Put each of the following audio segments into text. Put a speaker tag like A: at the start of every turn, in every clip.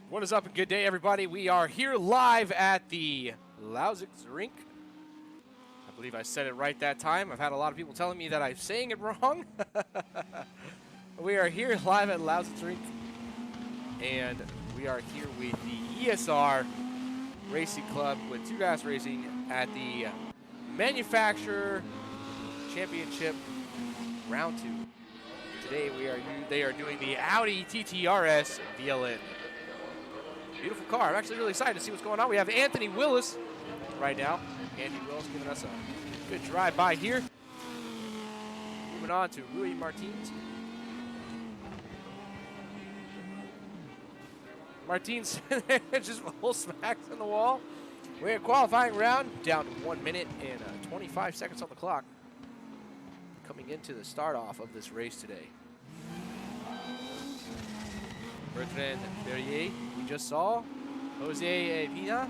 A: What is up and good day, everybody? We are here live at the Lausitzring. I believe I said it right that time. I've had a lot of people telling me that I'm saying it wrong. We are here live at Lausitzring, and we are here with the ESR Racing Club with Two Gas Racing at the Manufacturer Championship Round 2. Today they are doing the Audi TTRS VLN. Beautiful car. I'm actually really excited to see what's going on. We have Anthony Willis right now. Andy Willis giving us a good drive by here. Moving on to Rui Martins. Martins just full smacks on the wall. We're in qualifying round, down to 1 minute and 25 seconds on the clock. Coming into the start off of this race today. Bertrand Berrier, we just saw. Jose Pina.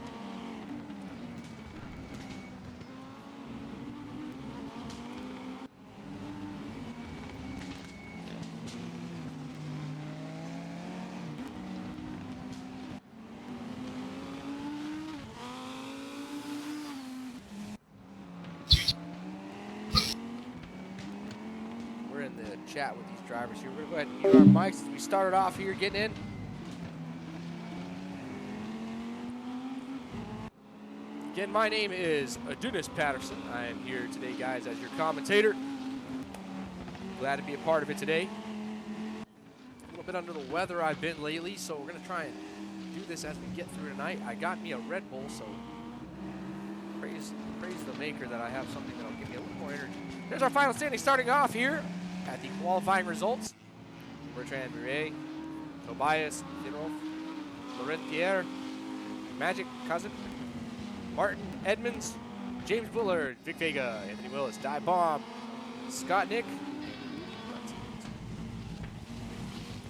A: We're in the chat with these drivers here. We're going to go ahead and mute our mics as we started off here, getting in. Again, my name is Adonis Patterson. I am here today, guys, as your commentator. Glad to be a part of it today. A little bit under the weather I've been lately, so we're going to try and do this as we get through tonight. I got me a Red Bull, so praise the maker that I have something that'll give me a little more energy. There's our final standing starting off here at the qualifying results. Bertrand Prix, Tobias Fidolf, Laurent Pierre, Magic Cousin, Martin Edmonds, James Bullard, Vic Vega, Anthony Willis, Die Bomb, Scott Nick,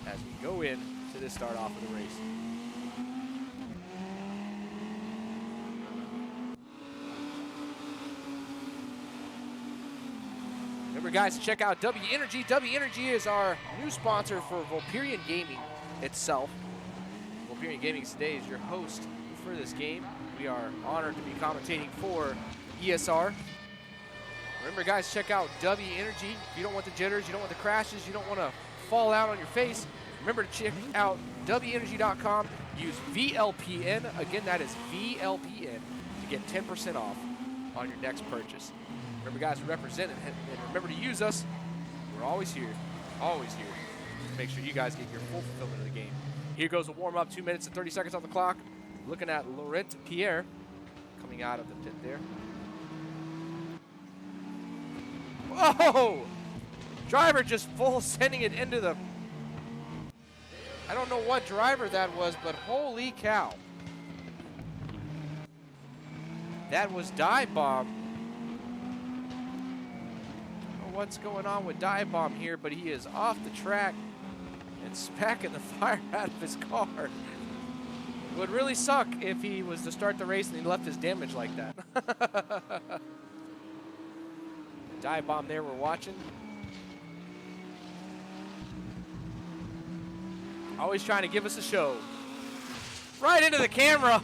A: as we go in to this start off of the race. Remember, guys, to check out W Energy. W Energy is our new sponsor for Vulperian Gaming itself. Vulperian Gaming today is your host for this game. We are honored to be commentating for ESR. Remember, guys, check out W Energy. If you don't want the jitters, you don't want the crashes, you don't want to fall out on your face, remember to check out WEnergy.com. Use VLPN. Again, that is VLPN to get 10% off on your next purchase. Remember, guys, we represent it, and remember to use us. We're always here to make sure you guys get your full fulfillment of the game. Here goes a warm-up, 2 minutes and 30 seconds on the clock. Looking at Laurent Pierre coming out of the pit there. Whoa! Driver just full sending it into the... I don't know what driver that was, but holy cow. That was Die Bomb. What's going on with Die Bomb here, but he is off the track and smacking the fire out of his car. It would really suck if he was to start the race and he left his damage like that. Die Bomb there we're watching. Always trying to give us a show. Right into the camera.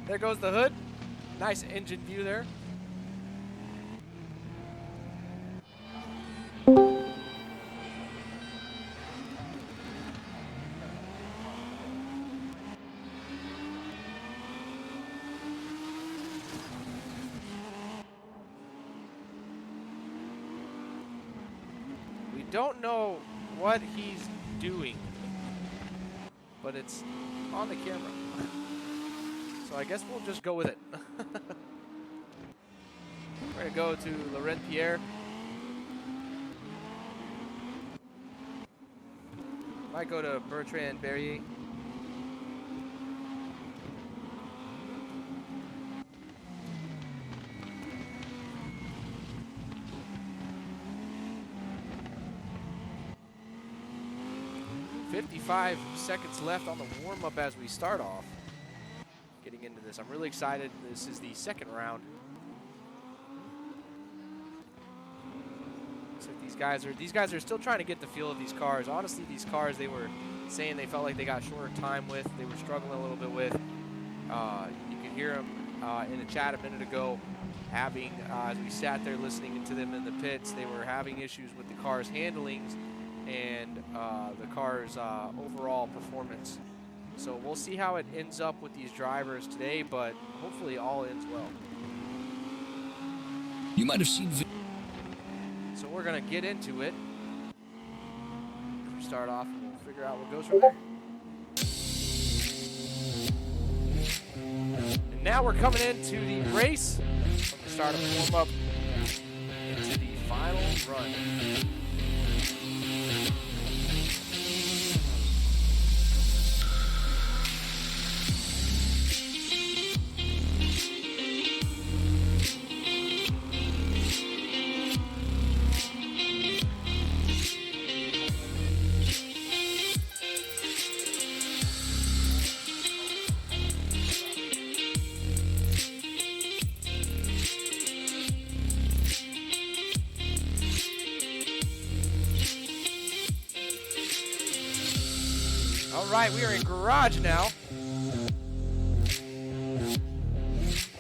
A: There goes the hood. Nice engine view there. Don't know what he's doing, but it's on the camera, so I guess we'll just go with it. We're gonna go to Laurent Pierre. Might go to Bertrand Barrier. .55 seconds left on the warm-up as we start off. Getting into this, I'm really excited. This is the second round. So these guys are still trying to get the feel of these cars. Honestly, these cars, they were saying they felt like they got shorter time with. They were struggling a little bit with. You could hear them in the chat a minute ago having, as we sat there listening to them in the pits, they were having issues with the car's handlings and the car's overall performance. So we'll see how it ends up with these drivers today, but hopefully all ends well.
B: You might have seen.
A: So we're gonna get into it. Start off and we'll figure out what goes from there. And now we're coming into the race from the start of warm-up into the final run. Right, we are in garage now.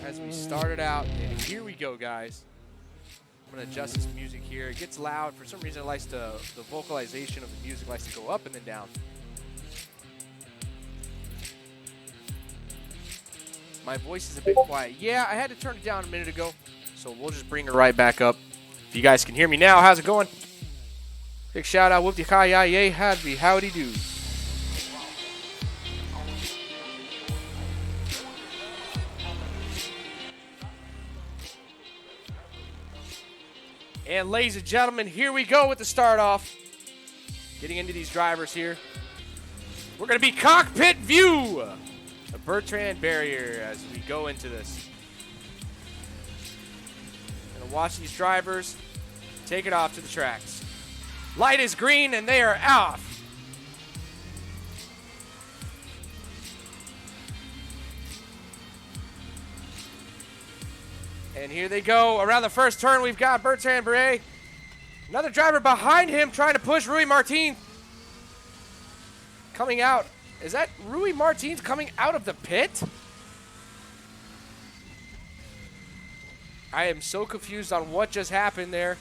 A: As we started out, and here we go, guys. I'm gonna adjust this music here. It gets loud. For some reason, it likes to, the vocalization of the music likes to go up and then down. My voice is a bit quiet. Yeah, I had to turn it down a minute ago, so we'll just bring it right back up. If you guys can hear me now, how's it going? Big shout out, whoopty hi ya yay, howdy do. And ladies and gentlemen, here we go with the start off. Getting into these drivers here. We're going to be cockpit view of Bertrand Barrier as we go into this. Going to watch these drivers take it off to the tracks. Light is green and they are off. And here they go. Around the first turn, we've got Bertrand Barrier. Another driver behind him trying to push Rui Martin. Coming out. Is that Rui Martin's coming out of the pit? I am so confused on what just happened there.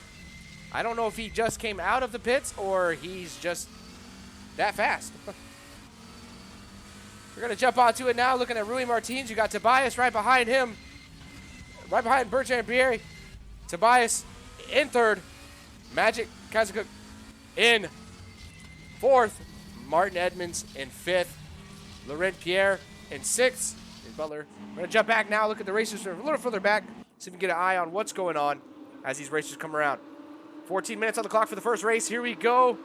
A: I don't know if he just came out of the pits or he's just that fast. We're going to jump onto it now, looking at Rui Martins. You got Tobias right behind him. Right behind Bertrand Barrier. Tobias in third. Magic Kazakuk in fourth. Martin Edmonds in fifth. Laurent Pierre in sixth. And Butler. We're going to jump back now, look at the racers from a little further back, see if we can get an eye on what's going on as these racers come around. 14 minutes on the clock for the first race. Here we go.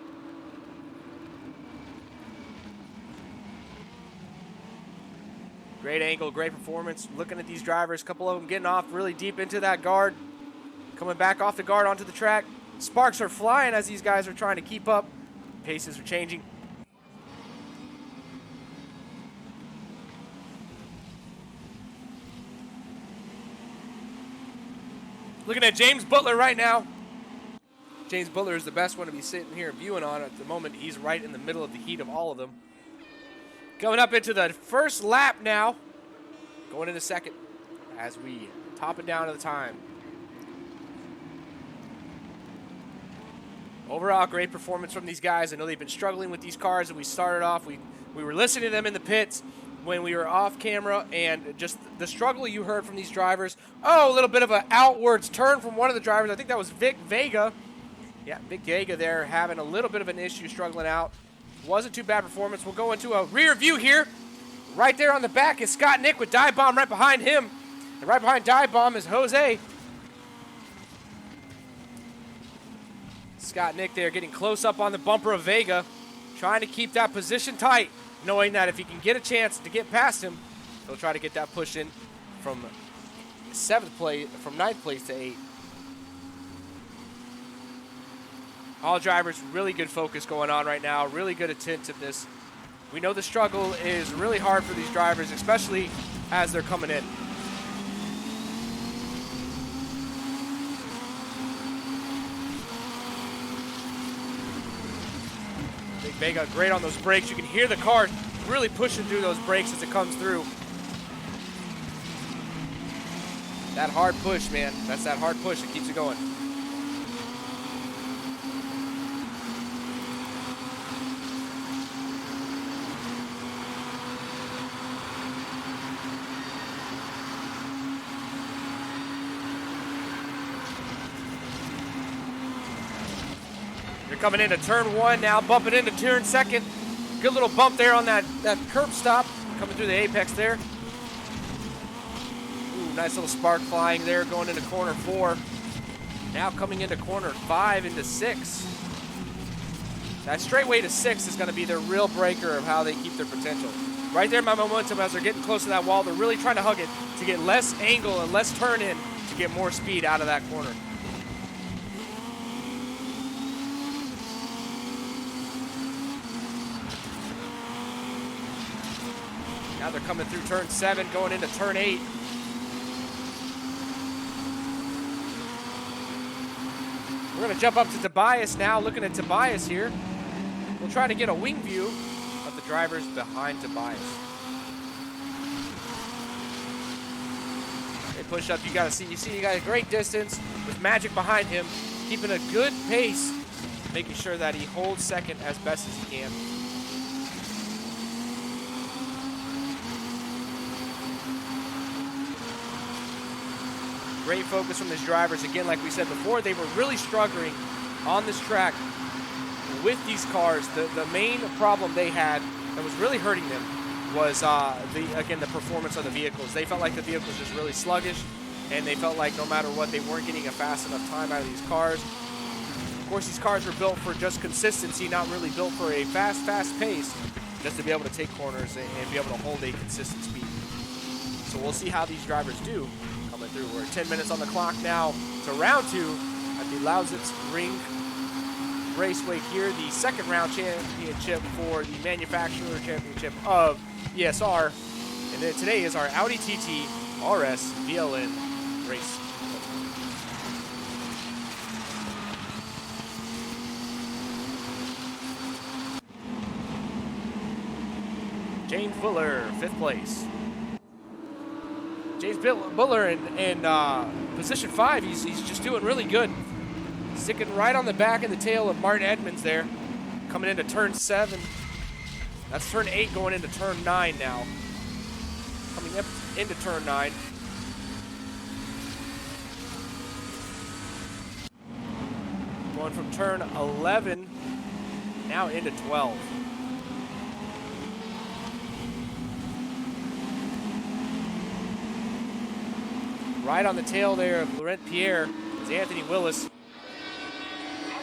A: Great angle, great performance. Looking at these drivers, a couple of them getting off really deep into that guard. Coming back off the guard onto the track. Sparks are flying as these guys are trying to keep up. Paces are changing. Looking at James Butler right now. James Butler is the best one to be sitting here viewing on at the moment. He's right in the middle of the heat of all of them. Going up into the first lap now. Going into second as we top it down to the time. Overall, great performance from these guys. I know they've been struggling with these cars, and we started off. We were listening to them in the pits when we were off camera, and just the struggle you heard from these drivers. Oh, a little bit of an outwards turn from one of the drivers. I think that was Vic Vega. Yeah, Vic Vega there having a little bit of an issue, struggling out. Wasn't too bad performance. We'll go into a rear view here. Right there on the back is Scott Nick with Dive Bomb right behind him. And right behind Dive Bomb is Jose. Scott Nick there getting close up on the bumper of Vega, trying to keep that position tight, knowing that if he can get a chance to get past him, he'll try to get that push in from ninth place to 8th. All drivers, really good focus going on right now, really good attentiveness. We know the struggle is really hard for these drivers, especially as they're coming in. Big Vega great on those brakes. You can hear the car really pushing through those brakes as it comes through. That hard push, man. That's that hard push that keeps it going. They're coming into turn 1 now, bumping into turn 2nd. Good little bump there on that curb stop, coming through the apex there. Ooh, nice little spark flying there, going into corner 4. Now coming into corner 5 into 6. That straightaway to 6 is going to be their real breaker of how they keep their potential. Right there, my momentum, as they're getting close to that wall, they're really trying to hug it to get less angle and less turn in to get more speed out of that corner. Now they're coming through turn 7, going into turn 8. We're going to jump up to Tobias now, looking at Tobias here. We'll try to get a wing view of the drivers behind Tobias. They push up, you got a great distance with Magic behind him, keeping a good pace, making sure that he holds second as best as he can. Great focus from these drivers. Again, like we said before, they were really struggling on this track with these cars. The main problem they had that was really hurting them was, the performance of the vehicles. They felt like the vehicles just really sluggish. and they felt like no matter what, they weren't getting a fast enough time out of these cars. Of course, these cars were built for just consistency, not really built for a fast pace, just to be able to take corners and be able to hold a consistent speed. So we'll see how these drivers do coming through. We're 10 minutes on the clock now to round 2 at the Lausitzring Raceway here, the second round championship for the manufacturer championship of ESR. And then today is our Audi TT RS VLN race. James Buller, 5th place. James Buller in position 5, he's just doing really good. Sticking right on the back and the tail of Martin Edmonds there. Coming into turn 7. That's turn 8 going into turn 9 now. Coming up into turn 9. Going from turn 11 now into 12. Right on the tail there of Laurent Pierre is Anthony Willis.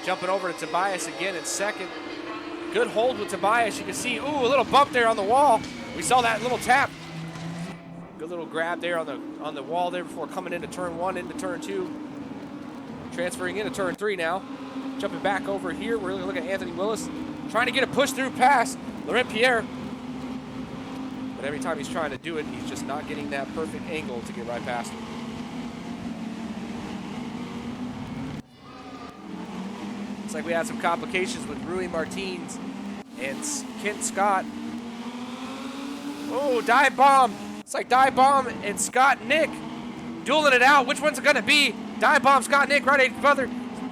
A: Jumping over to Tobias again in second. Good hold with Tobias. You can see, ooh, a little bump there on the wall. We saw that little tap. Good little grab there on the wall there before coming into turn 1, into turn 2. Transferring into turn 3 now. Jumping back over here, we're really looking at Anthony Willis. Trying to get a push-through pass, Laurent Pierre. But every time he's trying to do it, he's just not getting that perfect angle to get right past him. Looks like we had some complications with Rui Martins and Kent Scott. Oh, dive bomb. It's like dive bomb and Scott Nick dueling it out. Which one's it gonna be? Dive bomb, Scott Nick, right at each other.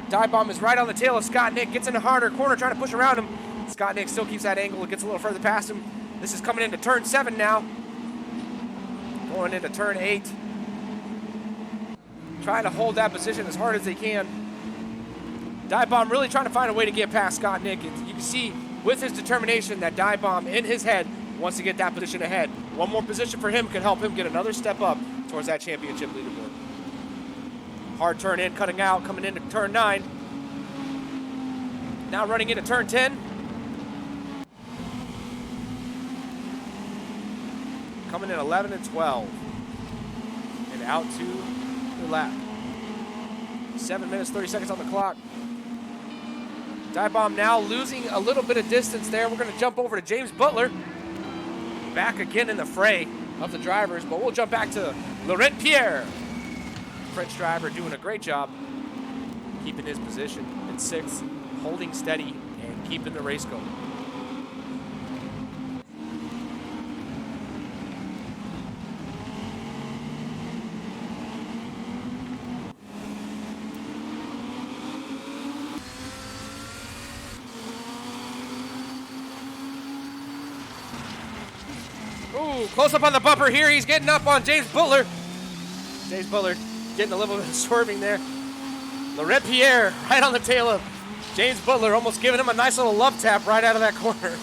A: Dive bomb is right on the tail of Scott Nick. Gets in a harder corner, trying to push around him. Scott Nick still keeps that angle. It gets a little further past him. This is coming into turn 7 now. Going into turn 8. Trying to hold that position as hard as they can. Dive Bomb really trying to find a way to get past Scott Nick. You can see with his determination that Dive Bomb in his head wants to get that position ahead. One more position for him could help him get another step up towards that championship leaderboard. Hard turn in, cutting out, coming into turn 9. Now running into turn 10. Coming in 11 and 12. And out to the lap. 7 minutes, 30 seconds on the clock. Dive Bomb now losing a little bit of distance there. We're going to jump over to James Butler. Back again in the fray of the drivers, but we'll jump back to Laurent Pierre. French driver doing a great job keeping his position in 6th, holding steady and keeping the race going. Ooh, close up on the bumper here. He's getting up on James Butler. James Butler getting a little bit of swerving there. Laurent Pierre right on the tail of James Butler, almost giving him a nice little love tap right out of that corner.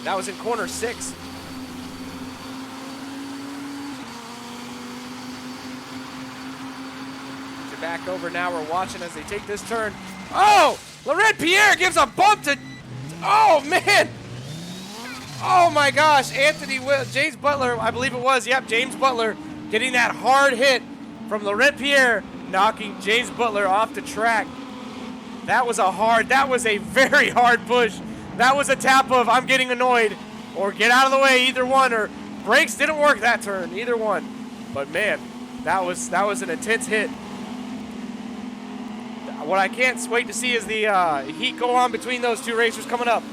A: That was in corner 6. Back over now, we're watching as they take this turn. Oh, Laurent Pierre gives a bump to, oh man. Oh my gosh, James Butler, I believe it was, yep, James Butler getting that hard hit from Laurent Pierre, knocking James Butler off the track. That was a very hard push. That was a tap of, I'm getting annoyed, or get out of the way, either one, or brakes didn't work that turn, either one. But man, that was an intense hit. What I can't wait to see is the heat go on between those two racers coming up.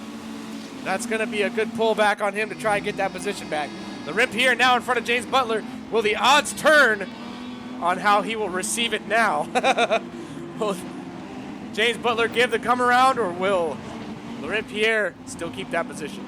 A: That's going to be a good pullback on him to try and get that position back. Laurent Pierre now in front of James Butler. Will the odds turn on how he will receive it now? Will James Butler give the come around, or will Laurent Pierre still keep that position?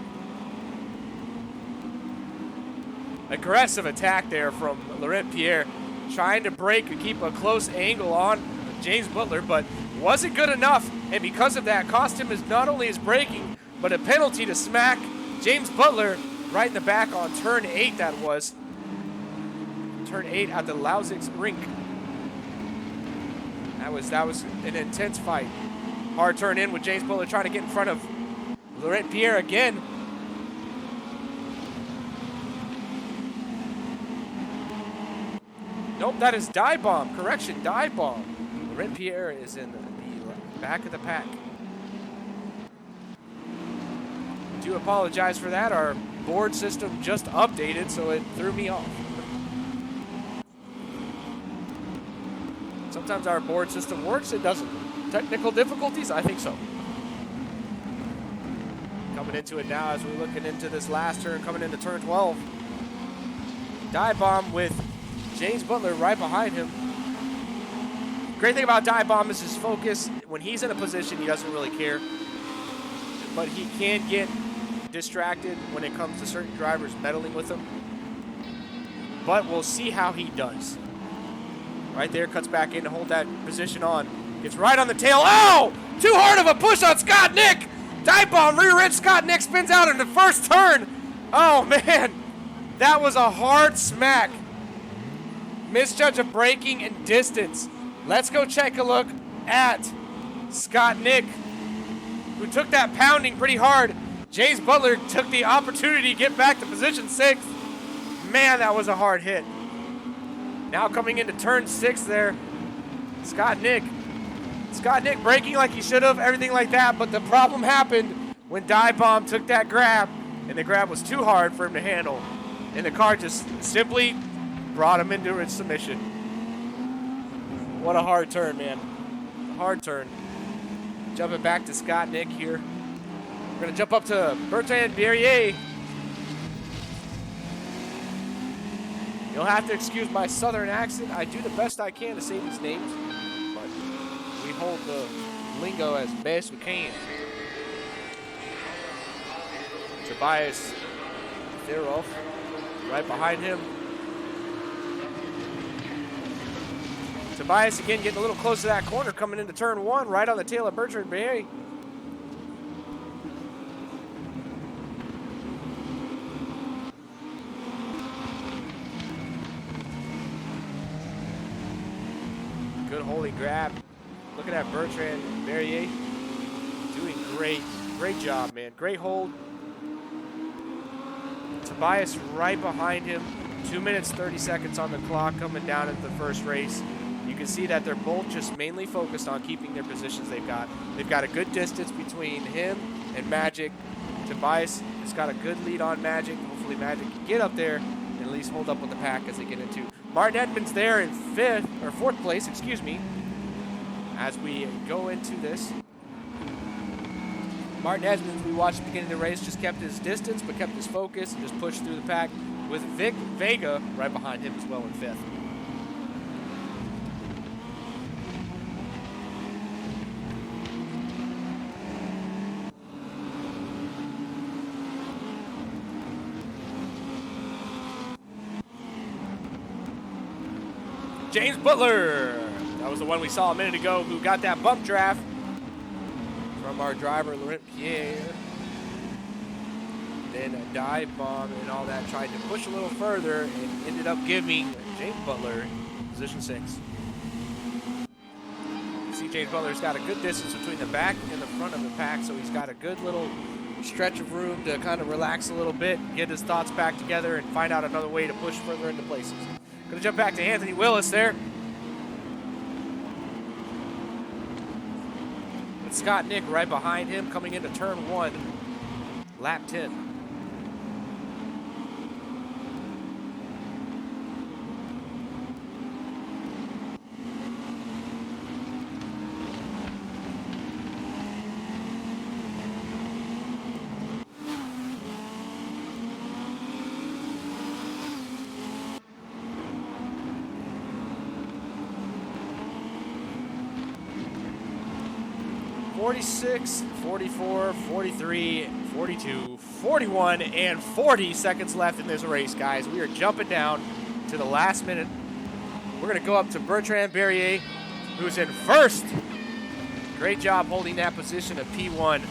A: Aggressive attack there from Laurent Pierre, trying to break and keep a close angle on James Butler, but wasn't good enough, and because of that, cost him not only his braking, but a penalty to smack James Butler right in the back on turn 8. That was turn 8 at the Lausitzring. That was an intense fight. Hard turn in with James Butler trying to get in front of Laurent Pierre again. Nope, that is dive bomb. Correction, dive bomb. Laurent Pierre is in the back of the pack. Do apologize for that. Our board system just updated, so it threw me off. Sometimes our board system works, it doesn't. Technical difficulties? I think so. Coming into it now as we're looking into this last turn, coming into turn 12. Dive bomb with James Butler right behind him. Great thing about dive bomb is his focus. When he's in a position, he doesn't really care. But he can get distracted when it comes to certain drivers meddling with him. But we'll see how he does. Right there, cuts back in to hold that position on. Gets right on the tail. Oh! Too hard of a push on Scott Nick! Dive bomb, rear end. Scott Nick spins out in the first turn. Oh, man. That was a hard smack. Misjudge of braking and distance. Let's go take a look at Scott Nick, who took that pounding pretty hard. James Butler took the opportunity to get back to position 6. Man, that was a hard hit. Now coming into turn 6 there, Scott Nick braking like he should have, everything like that, but the problem happened when dive bomb took that grab, and the grab was too hard for him to handle, and the car just simply brought him into its submission. What a hard turn, man. Hard turn. Jumping back to Scott Nick here. We're going to jump up to Bertrand Berrier. You'll have to excuse my southern accent. I do the best I can to say these names, but we hold the lingo as best we can. Tobias Theroff right behind him. Tobias again getting a little close to that corner, coming into turn 1, right on the tail of Bertrand Berrier. Good holding grab. Looking at Bertrand Berrier. Doing great. Great job, man. Great hold. Tobias right behind him. 2 minutes, 30 seconds on the clock coming down into the first race. You can see that they're both just mainly focused on keeping their positions they've got. They've got a good distance between him and Magic. Tobias has got a good lead on Magic. Hopefully Magic can get up there and at least hold up with the pack as they get into. Martin Edmonds there in 4th place, excuse me, as we go into this. Martin Edmonds, we watched at the beginning of the race, just kept his distance, but kept his focus and just pushed through the pack with Vic Vega right behind him as well in 5th. James Butler, that was the one we saw a minute ago, who got that bump draft from our driver, Laurent Pierre. Then a dive bomb and all that, tried to push a little further and ended up giving James Butler position 6. You see James Butler's got a good distance between the back and the front of the pack, so he's got a good little stretch of room to kind of relax a little bit, get his thoughts back together, and find out another way to push further into places. Gonna jump back to Anthony Willis there. With Scott Nick right behind him coming into turn 1, lap 10. .46, 44, 43, 42, 41, and 40 seconds left in this race, guys. We are jumping down to the last minute. We're going to go up to Bertrand Berrier, who's in 1st. Great job holding that position of P1.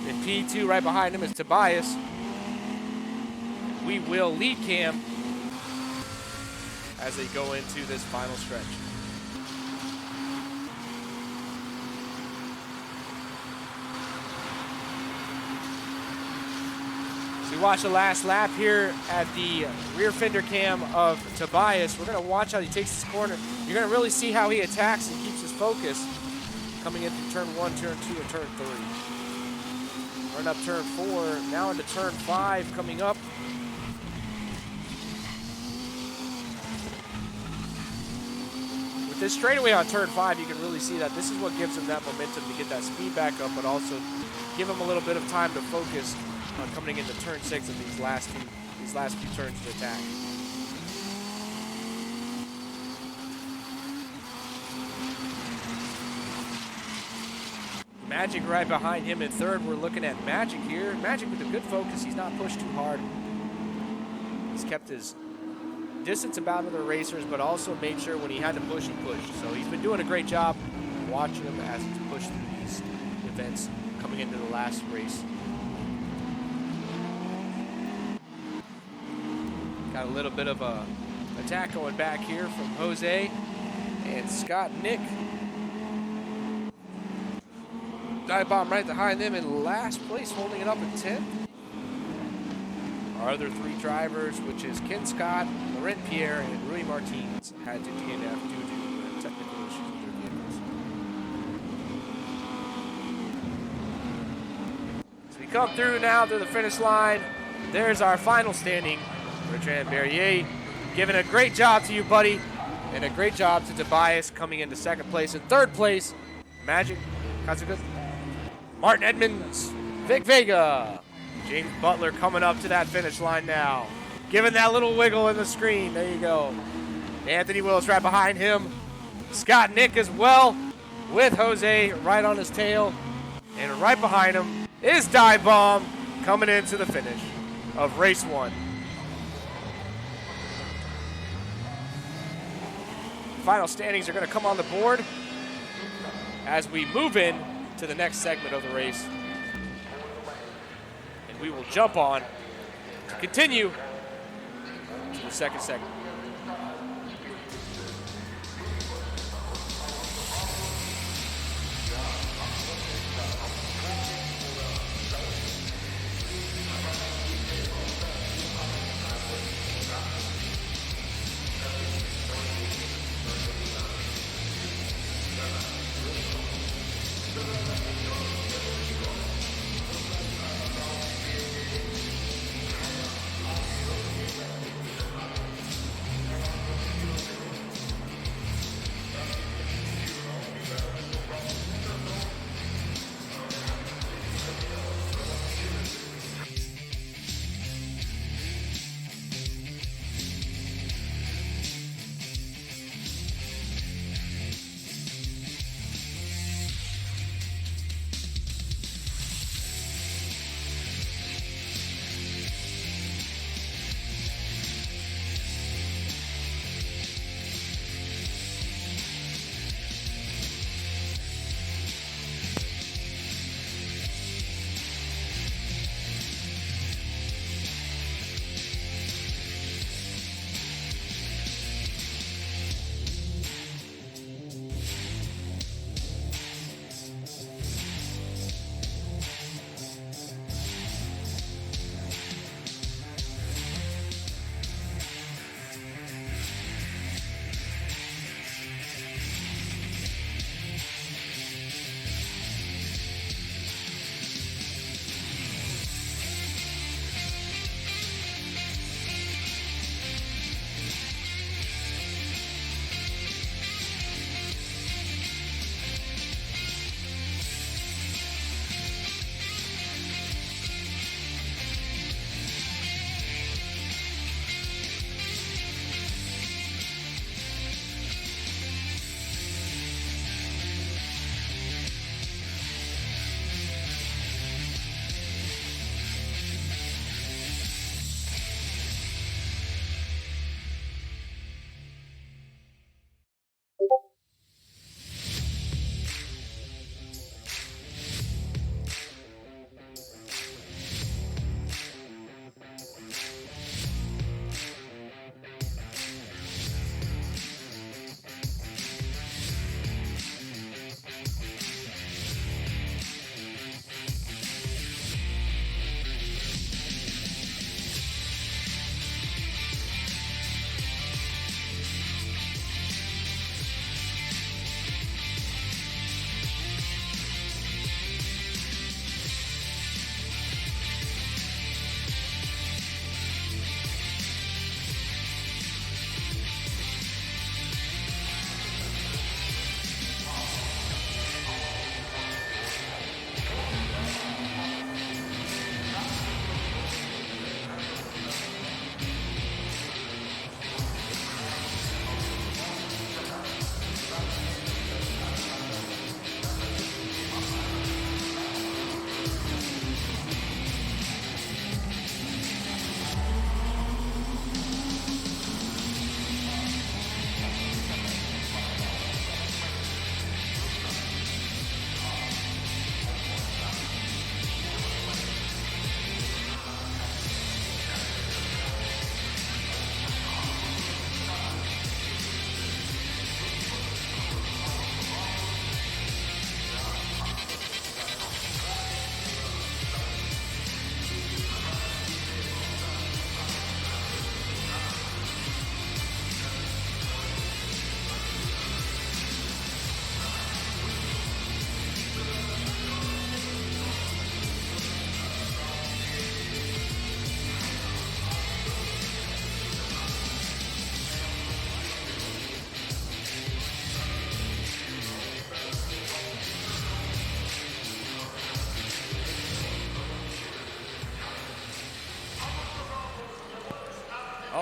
A: And P2 right behind him is Tobias. We will lead cam as they go into this final stretch. We watch the last lap here at the rear fender cam of Tobias. We're going to watch how he takes this corner. You're going to really see how he attacks and keeps his focus coming into turn 1, turn 2, and turn 3. Run up turn 4, now into turn 5 coming up. With this straightaway on turn 5, you can really see that this is what gives him that momentum to get that speed back up, but also give him a little bit of time to focus on coming into turn 6 of these last few turns to attack. Magic right behind him in third. We're looking at Magic here. Magic with a good focus. He's not pushed too hard. He's kept his distance about other racers, but also made sure when he had to push, he pushed. So he's been doing a great job watching him as he's pushed through these events coming into the last race. Got a little bit of a attack going back here from Jose and Scott Nick. Dive bomb right behind them in last place, holding it up at 10th. Our other 3 drivers, which is Ken Scott, Laurent Pierre, and Rui Martins, had to DNF due to technical issues with their vehicles. As we come through now to the finish line, there's our final standing. Bertrand Berrier giving a great job to you, buddy, and a great job to Tobias coming into second place. In third place, Magic, Koenigsegg, Martin Edmonds, Vic Vega, James Butler coming up to that finish line now, giving that little wiggle in the screen. There you go. Anthony Willis right behind him. Scott Nick as well, with Jose right on his tail. And right behind him is Dive Bomb coming into the finish of race 1. Final standings are going to come on the board as we move in to the next segment of the race. And we will jump on to continue to the second segment.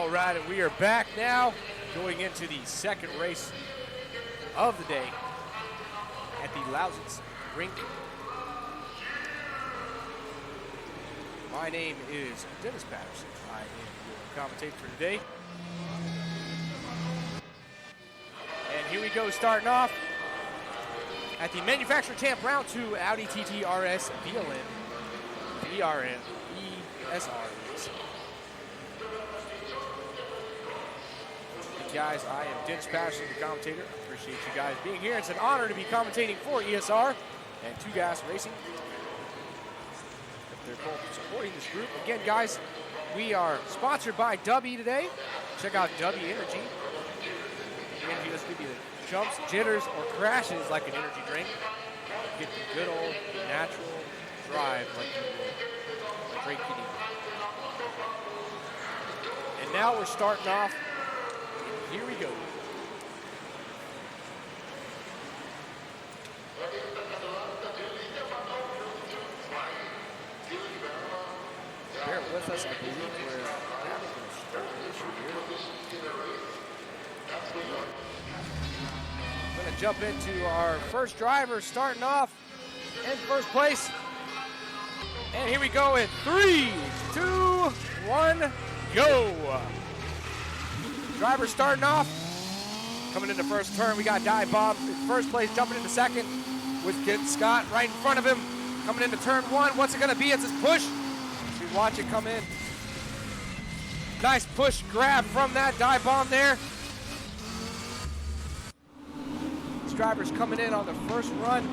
A: All right, and we are back now, going into the second race of the day at the Lausitzring. My name is Dennis Patterson. I am your commentator for today. And here we go, starting off at the Manufacturer Champ Round 2 Audi TT RS VLN VRN ESR. Guys, I am Dennis Patterson, the commentator. Appreciate you guys being here. It's an honor to be commentating for ESR and Two Gas Racing. They're both supporting this group. Again, guys, we are sponsored by W today. Check out W Energy. Energy doesn't give you the jumps, jitters, or crashes like an energy drink. Get the good old natural drive like you would drink you need. And now we're starting off. Here we go. Bear with us, I believe we're having a start issue here. I'm going to jump into our first driver starting off in first place. And here we go in 3, 2, 1, go. Driver starting off, coming into first turn. We got Dive Bomb in first place, jumping into second with Kid Scott right in front of him. Coming into turn 1, what's it gonna be? It's his push. So we watch it come in. Nice push grab from that Dive Bomb there. This driver's coming in on the first run.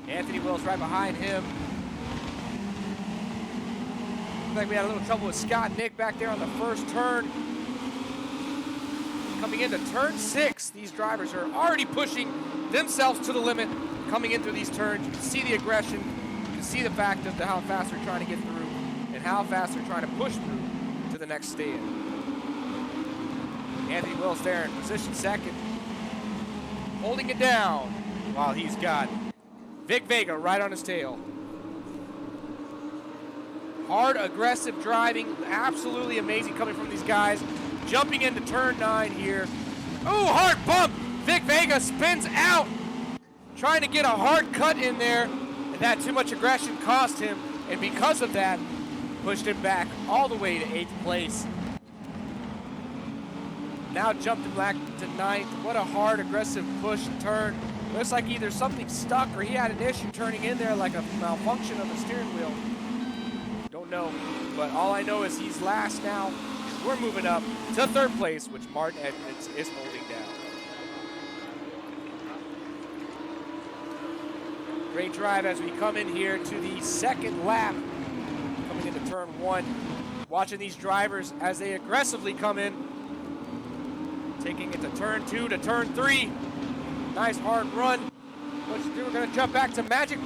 A: Anthony Wills right behind him. Like we had a little trouble with Scott and Nick back there on the first turn. Coming into turn 6, these drivers are already pushing themselves to the limit coming into these turns. You can see the aggression, you can see the fact of how fast they're trying to get through and how fast they're trying to push through to the next stand. Anthony Wills there in position second, holding it down while he's got Vic Vega right on his tail. Hard, aggressive driving, absolutely amazing coming from these guys. Jumping into turn 9 here. Oh, hard bump! Vic Vega spins out, trying to get a hard cut in there, and that too much aggression cost him, and because of that, pushed him back all the way to 8th place. Now jumped him back to 9th. What a hard, aggressive push and turn. Looks like either something stuck or he had an issue turning in there, like a malfunction of the steering wheel. Don't know, but all I know is he's last now. We're moving up to 3rd place, which Martin Edmonds is holding down. Great drive as we come in here to the 2nd lap, coming into turn 1. Watching these drivers as they aggressively come in, taking it to turn 2 to turn 3. Nice hard run. What's do? We're gonna jump back to Magic.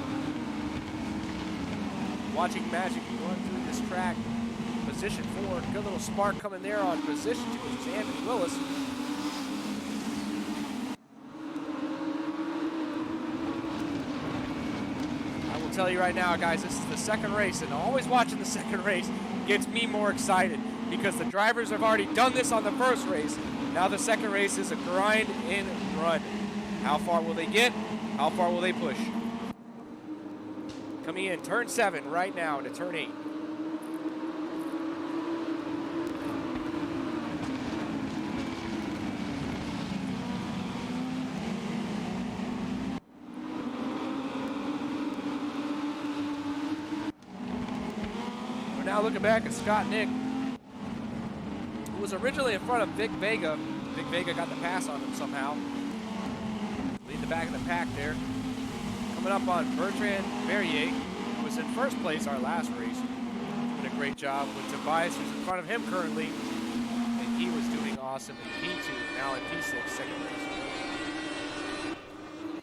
A: Watching Magic run through this track. Position 4, good little spark coming there on position 2, which is Anthony Willis. I will tell you right now, guys, this is the 2nd race, and always watching the 2nd race gets me more excited because the drivers have already done this on the 1st race. Now the 2nd race is a grind and run. How far will they get? How far will they push? Coming in turn 7 right now into turn 8. We're now looking back at Scott Nick, who was originally in front of Vic Vega. Vic Vega got the pass on him somehow. Lead the back of the pack there. Coming up on Bertrand Verrier, who was in 1st place our last race. Doing a great job with Tobias, who's in front of him currently. And he was doing awesome in P2, now in P6, 2nd race.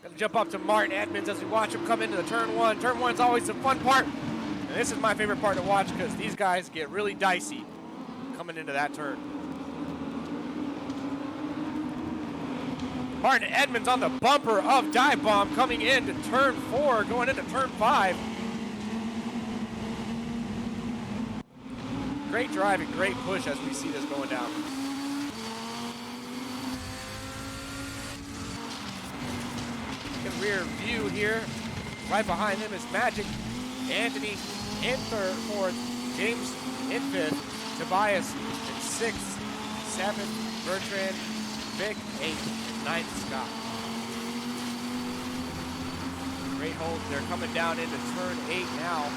A: Gonna jump up to Martin Edmonds as we watch him come into the turn 1. Turn 1's always the fun part. And this is my favorite part to watch because these guys get really dicey coming into that turn. Martin Edmonds on the bumper of Dive Bomb coming into turn 4, going into turn 5. Great driving, great push as we see this going down. In rear view here, right behind him is Magic. Anthony in third, fourth, James in fifth, Tobias in sixth, seventh, Bertrand, Vic, eighth, ninth, Scott. Great hold. They're coming down into turn 8 now.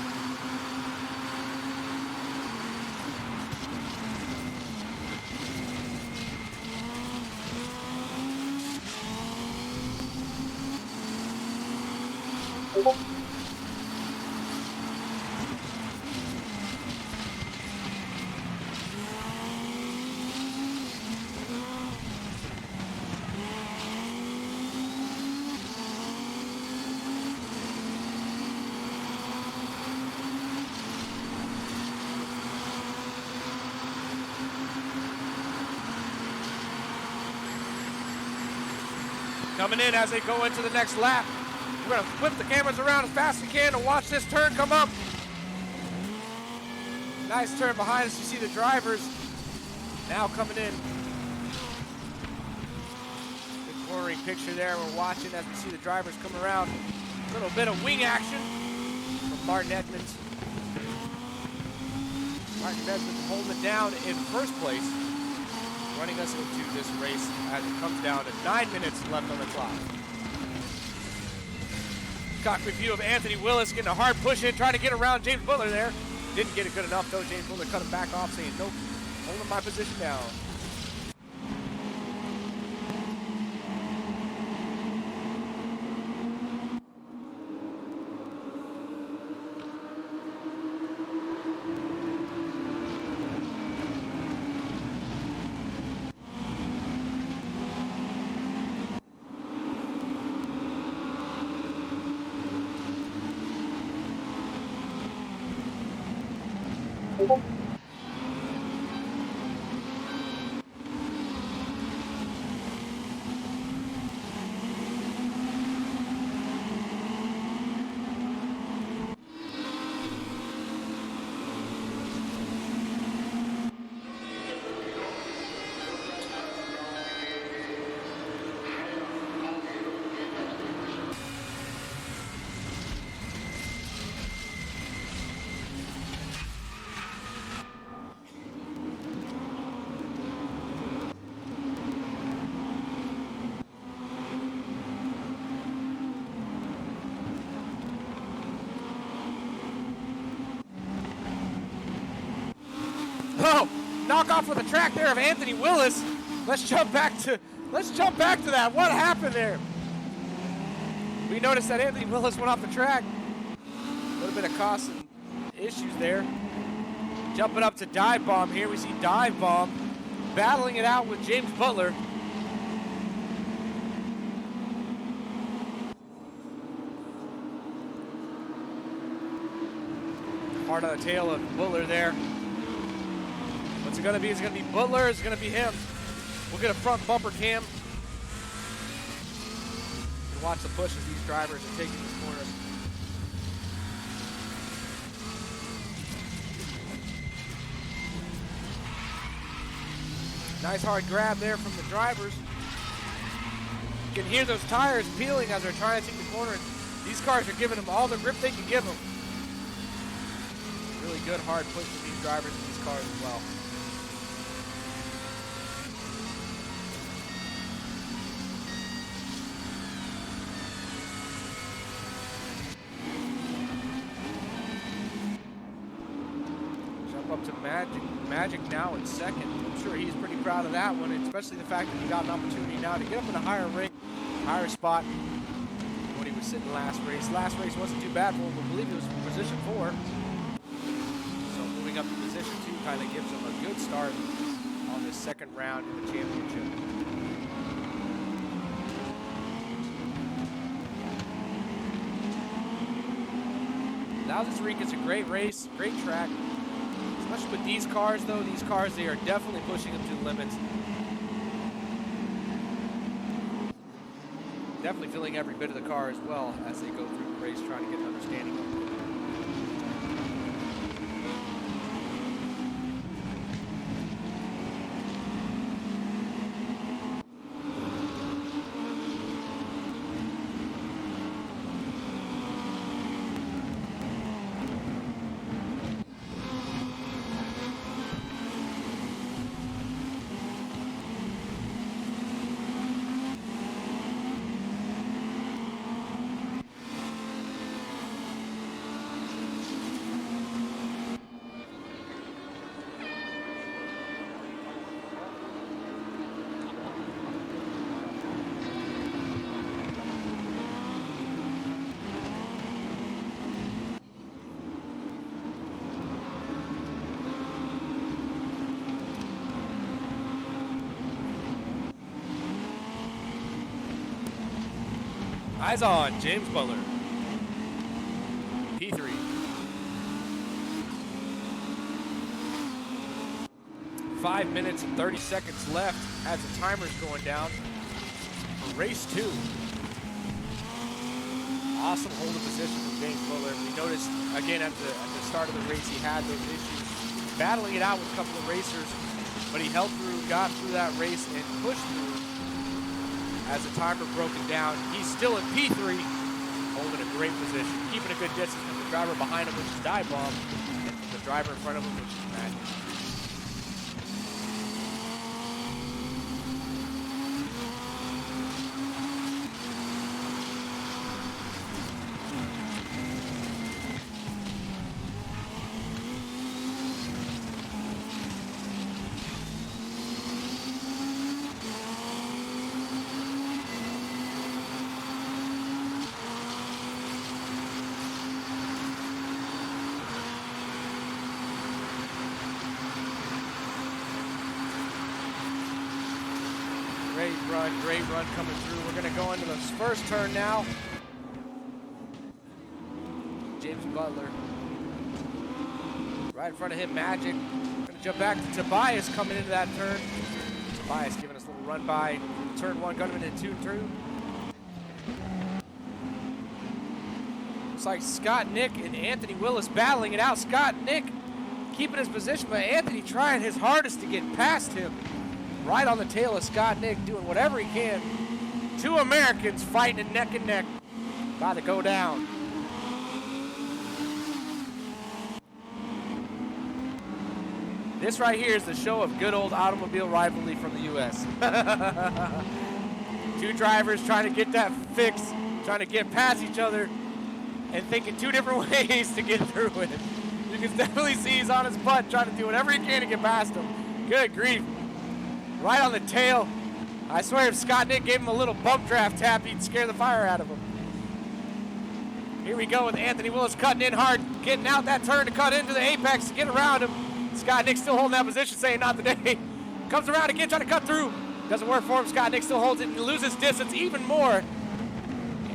A: Coming in as they go into the next lap. We're going to flip the cameras around as fast as we can to watch this turn come up. Nice turn behind us. You see the drivers now coming in. Good cornering picture there. We're watching as we see the drivers come around. A little bit of wing action from Martin Edmonds. Martin Edmonds holding it down in first place, running us into this race as it comes down to 9 minutes left on the clock. Cockpit view of Anthony Willis getting a hard push in, trying to get around James Butler there. Didn't get it good enough though. James Butler cut him back off, saying, nope, holding my position down. Oh, knock off with a track there of Anthony Willis. Let's jump back to that. What happened there? We noticed that Anthony Willis went off the track. A little bit of cost and issues there. Jumping up to Dive Bomb here. We see Dive Bomb battling it out with James Butler. Hard on the tail of Butler there. What's it going to be? Is it going to be Butler? Is it going to be him? We'll get a front bumper cam. And watch the push as these drivers are taking this corner. Nice hard grab there from the drivers. You can hear those tires peeling as they're trying to take the corner. These cars are giving them all the grip they can give them. Really good hard push from these drivers in these cars as well. Up to Magic now in second. I'm sure he's pretty proud of that one, especially the fact that he got an opportunity now to get up in a higher rank, higher spot when he was sitting last race. Last race wasn't too bad for him. I believe it was position 4. So moving up to position 2 kind of gives him a good start on this second round in the championship. Lausitzring is a great race, great track. Especially with these cars, though, they are definitely pushing them to the limits. Definitely feeling every bit of the car as well as they go through the race, trying to get an understanding of it. Eyes on James Butler. P3. 5 minutes and 30 seconds left as the timer's going down for race 2. Awesome hold of position from James Butler. We noticed again at the start of the race he had those issues battling it out with a couple of racers, but he held through, got through that race and pushed through as the timer broke it down. He's still in P3, holding a great position, keeping a good distance from the driver behind him, which is Bomb, and from the driver in front of him, which is Magic. Great run coming through. We're going to go into the first turn now. James Butler. Right in front of him, Magic. Going to jump back to Tobias coming into that turn. Tobias giving us a little run by turn 1, gunman in 2 through. Looks like Scott Nick and Anthony Willis battling it out. Scott Nick keeping his position, but Anthony trying his hardest to get past him. Right on the tail of Scott Nick, doing whatever he can. 2 Americans fighting it neck and neck. About to go down. This right here is the show of good old automobile rivalry from the U.S. 2 drivers trying to get that fix, trying to get past each other, and thinking 2 different ways to get through it. You can definitely see he's on his butt trying to do whatever he can to get past him. Good grief. Right on the tail. I swear if Scott Nick gave him a little bump draft tap, he'd scare the fire out of him. Here we go with Anthony Willis cutting in hard, getting out that turn to cut into the apex to get around him. Scott Nick still holding that position, saying not today. Comes around again, trying to cut through. Doesn't work for him. Scott Nick still holds it and loses distance even more.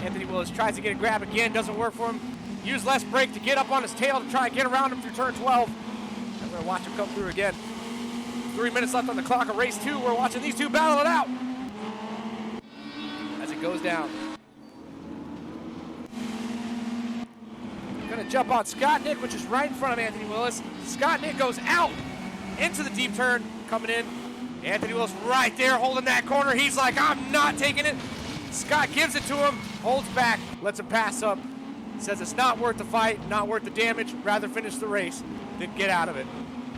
A: Anthony Willis tries to get a grab again, doesn't work for him. Use less brake to get up on his tail to try and get around him through turn 12. I'm going to watch him come through again. 3 minutes left on the clock of race 2. We're watching these 2 battle it out as it goes down. Gonna jump on Scott Nick, which is right in front of Anthony Willis. Scott Nick goes out into the deep turn, coming in. Anthony Willis right there holding that corner. He's like, I'm not taking it. Scott gives it to him, holds back, lets him pass up. Says it's not worth the fight, not worth the damage, rather finish the race than get out of it.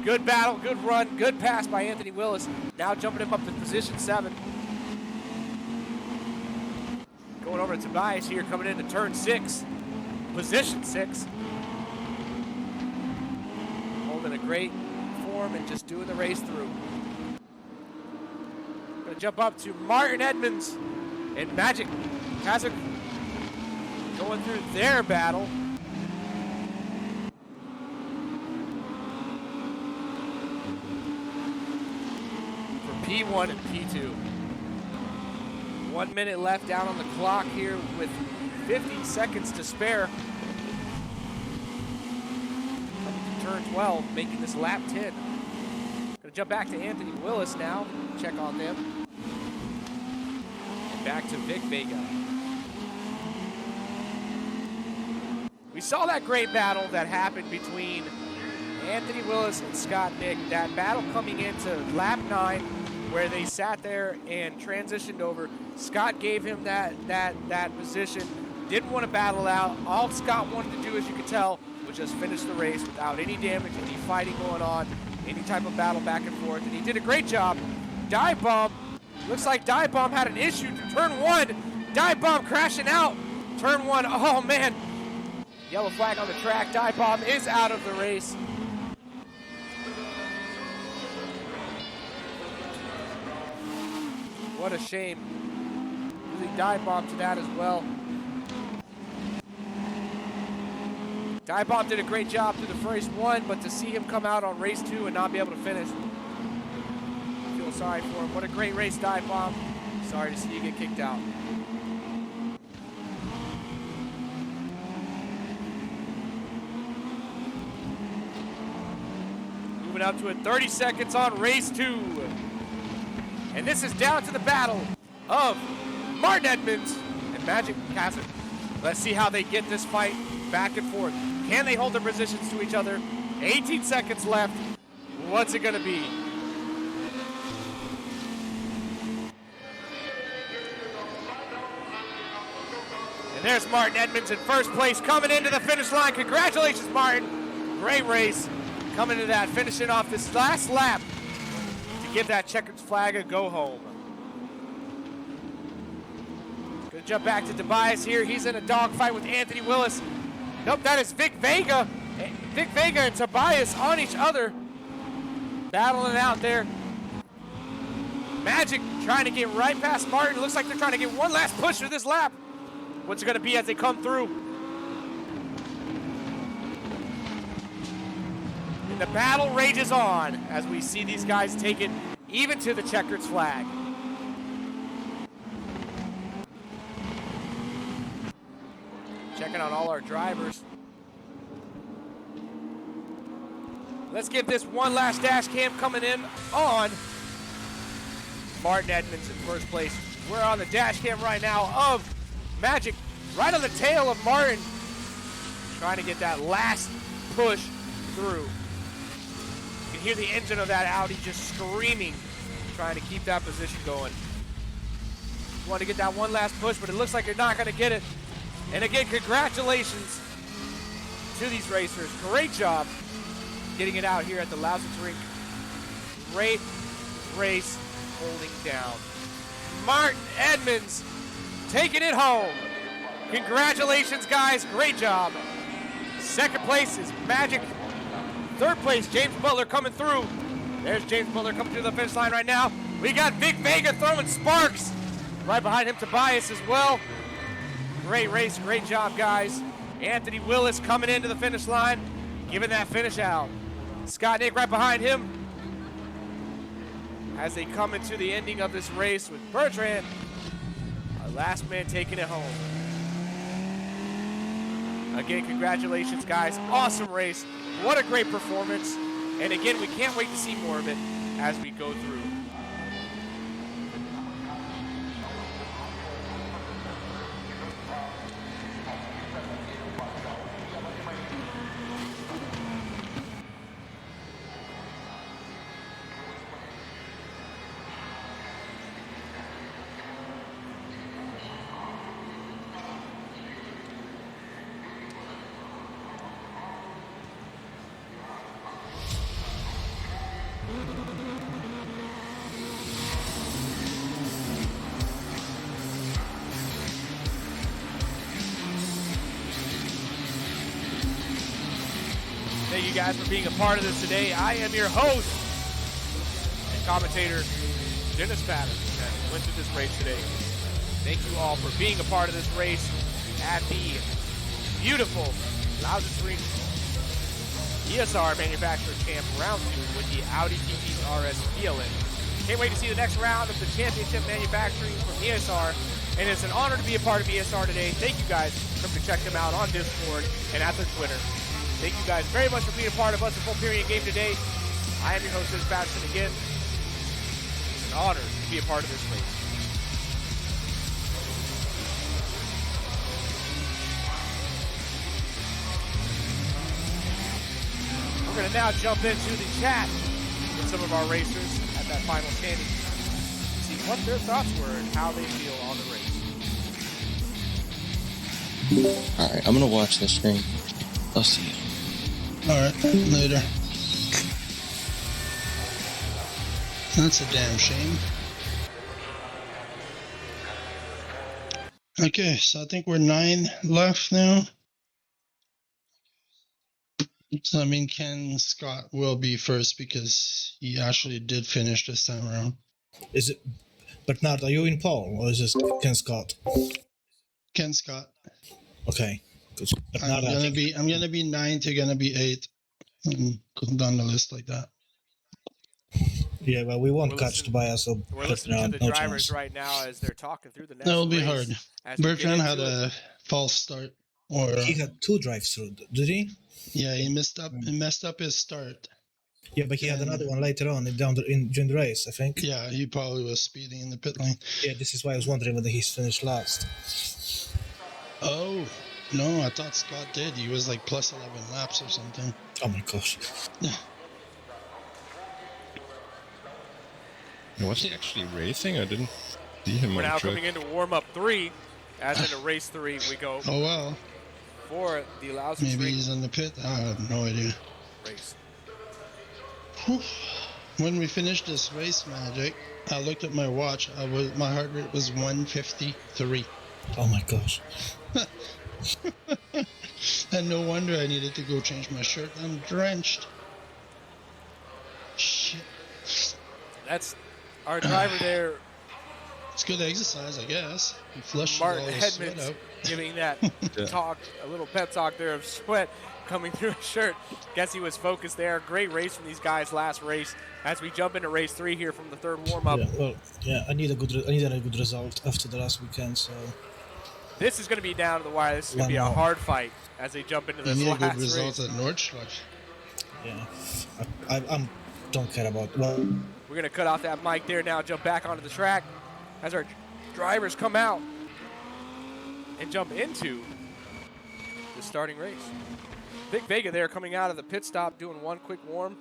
A: Good battle, good run, good pass by Anthony Willis. Now jumping him up to position 7. Going over to Tobias here, coming into turn 6. Position 6. Holding a great form and just doing the race through. Gonna jump up to Martin Edmonds and Magic Kazakh going through their battle. P1 and P2. 1 minute left down on the clock here with 50 seconds to spare. Coming to turn 12, making this lap 10. Gonna jump back to Anthony Willis now, check on them. And back to Vic Vega. We saw that great battle that happened between Anthony Willis and Scott Nick. That battle coming into lap 9, where they sat there and transitioned over. Scott gave him that position. Didn't want to battle out. All Scott wanted to do, as you could tell, was just finish the race without any damage, any fighting going on, any type of battle back and forth. And he did a great job. Dive Bomb, looks like Dive Bomb had an issue through turn 1. Dive Bomb crashing out. Turn 1, oh man. Yellow flag on the track. Dive Bomb is out of the race. What a shame. Really Dive Bomb to that as well. Dive Bomb did a great job through the first 1, but to see him come out on race 2 and not be able to finish, I feel sorry for him. What a great race, Dive Bomb. Sorry to see you get kicked out. moving up to it. 30 seconds on race 2. And this is down to the battle of Martin Edmonds and Magic Castle. Let's see how they get this fight back and forth. Can they hold their positions to each other? 18 seconds left. What's it gonna be? And there's Martin Edmonds in first place coming into the finish line. Congratulations, Martin. Great race. Coming to that, finishing off this last lap to give that checkered flag a go home. Gonna jump back to Tobias here. He's in a dogfight with Anthony Willis. Nope, that is Vic Vega. Vic Vega and Tobias on each other. Battling out there. Magic trying to get right past Martin. Looks like they're trying to get one last push for this lap. What's it gonna be as they come through? And the battle rages on as we see these guys take it even to the checkered flag. Checking on all our drivers. Let's give this one last dash cam coming in on Martin Edmonds in first place. We're on the dash cam right now of Magic, right on the tail of Martin, trying to get that last push through. You can hear the engine of that Audi just screaming, trying to keep that position going. Want to get that one last push, but it looks like you're not going to get it. And again, congratulations to these racers. Great job getting it out here at the Lausitzring. Great race holding down. Martin Edmonds taking it home. Congratulations, guys. Great job. Second place is Magic. Third place, James Butler coming through. There's James Butler coming to the finish line right now. We got Vic Vega throwing sparks. Right behind him, Tobias as well. Great race, great job, guys. Anthony Willis coming into the finish line, giving that finish out. Scott Nick right behind him as they come into the ending of this race with Bertrand, our last man, taking it home. Again, congratulations, guys. Awesome race. What a great performance. And again, we can't wait to see more of it as we go through. Thank you guys for being a part of this today. I am your host and commentator, Dennis Patterson, that went through this race today. Thank you all for being a part of this race at the beautiful Lausitzring ESR Manufacturer Champ Round 2 with the Audi TT RS VLN. Can't wait to see the next round of the championship manufacturing from ESR, and it's an honor to be a part of ESR today. Thank you guys. Come to check them out on Discord and at their Twitter. Thank you guys very much for being a part of us at Full Period Game today. I am your host, Dennis Patterson, again. It's an honor to be a part of this race. We're going to now jump into the chat with some of our racers at that final standing to see what their thoughts were and how they feel on the race.
B: Alright, I'm going to watch the stream. I'll see you.
C: Alright, later. That's a damn shame. Okay, so I think we're 9 left now. So I mean, Ken Scott will be first because he actually did finish this time around.
D: Is it Bernard, are you in pole or is this Ken Scott?
C: Ken Scott.
D: Okay.
C: I'm gonna be 9th, you're gonna be 8th. Going down the list like that.
D: Yeah, well, we won't catch Tobias. So
A: we're listening to the drivers right now as they're talking through the next
C: That'll be
A: race.
C: hard. Bertrand had a false start. Or
D: he had 2 drives through, did he?
C: Yeah, he messed up. He messed up his start.
D: Yeah, but he had another one later on during the race, I think.
C: Yeah, he probably was speeding in the pit lane.
D: Yeah, this is why I was wondering whether he's finished last.
C: Oh, no, I thought Scott did. He was like plus 11 laps or something.
D: Oh my gosh.
E: Was he actually racing? I didn't see him
A: We're
E: on
A: now
E: track.
A: coming into warm-up 3. As into race 3, we go
C: Oh, well.
A: for the
C: Maybe
A: Lausitzring
C: he's in the pit. I have no idea.
A: race.
C: Whew. When we finished this race, Magic, I looked at my watch. My heart rate was 153.
D: Oh my gosh.
C: And no wonder I needed to go change my shirt. I'm drenched. Shit.
A: That's our driver there,
C: It's good exercise, I guess. It flushes all
A: Martin
C: the sweat
A: Hedman's,
C: out.
A: giving that talk, a little pep talk there of sweat coming through his shirt. Guess he was focused there. Great race from these guys last race. As we jump into race 3 here from the third warm-up.
D: Yeah, well, yeah, I needed a good result after the last weekend, so
A: This is going to be down to the wire. This is going to be a hard fight as they jump into
C: You
A: this
C: need a
A: last
C: good
A: race.
C: result at Nordschleife.
D: yeah. I don't care about well.
A: We're going to cut off that mic there now, jump back onto the track as our drivers come out and jump into the starting race. Vic Vega there coming out of the pit stop, doing one quick warm.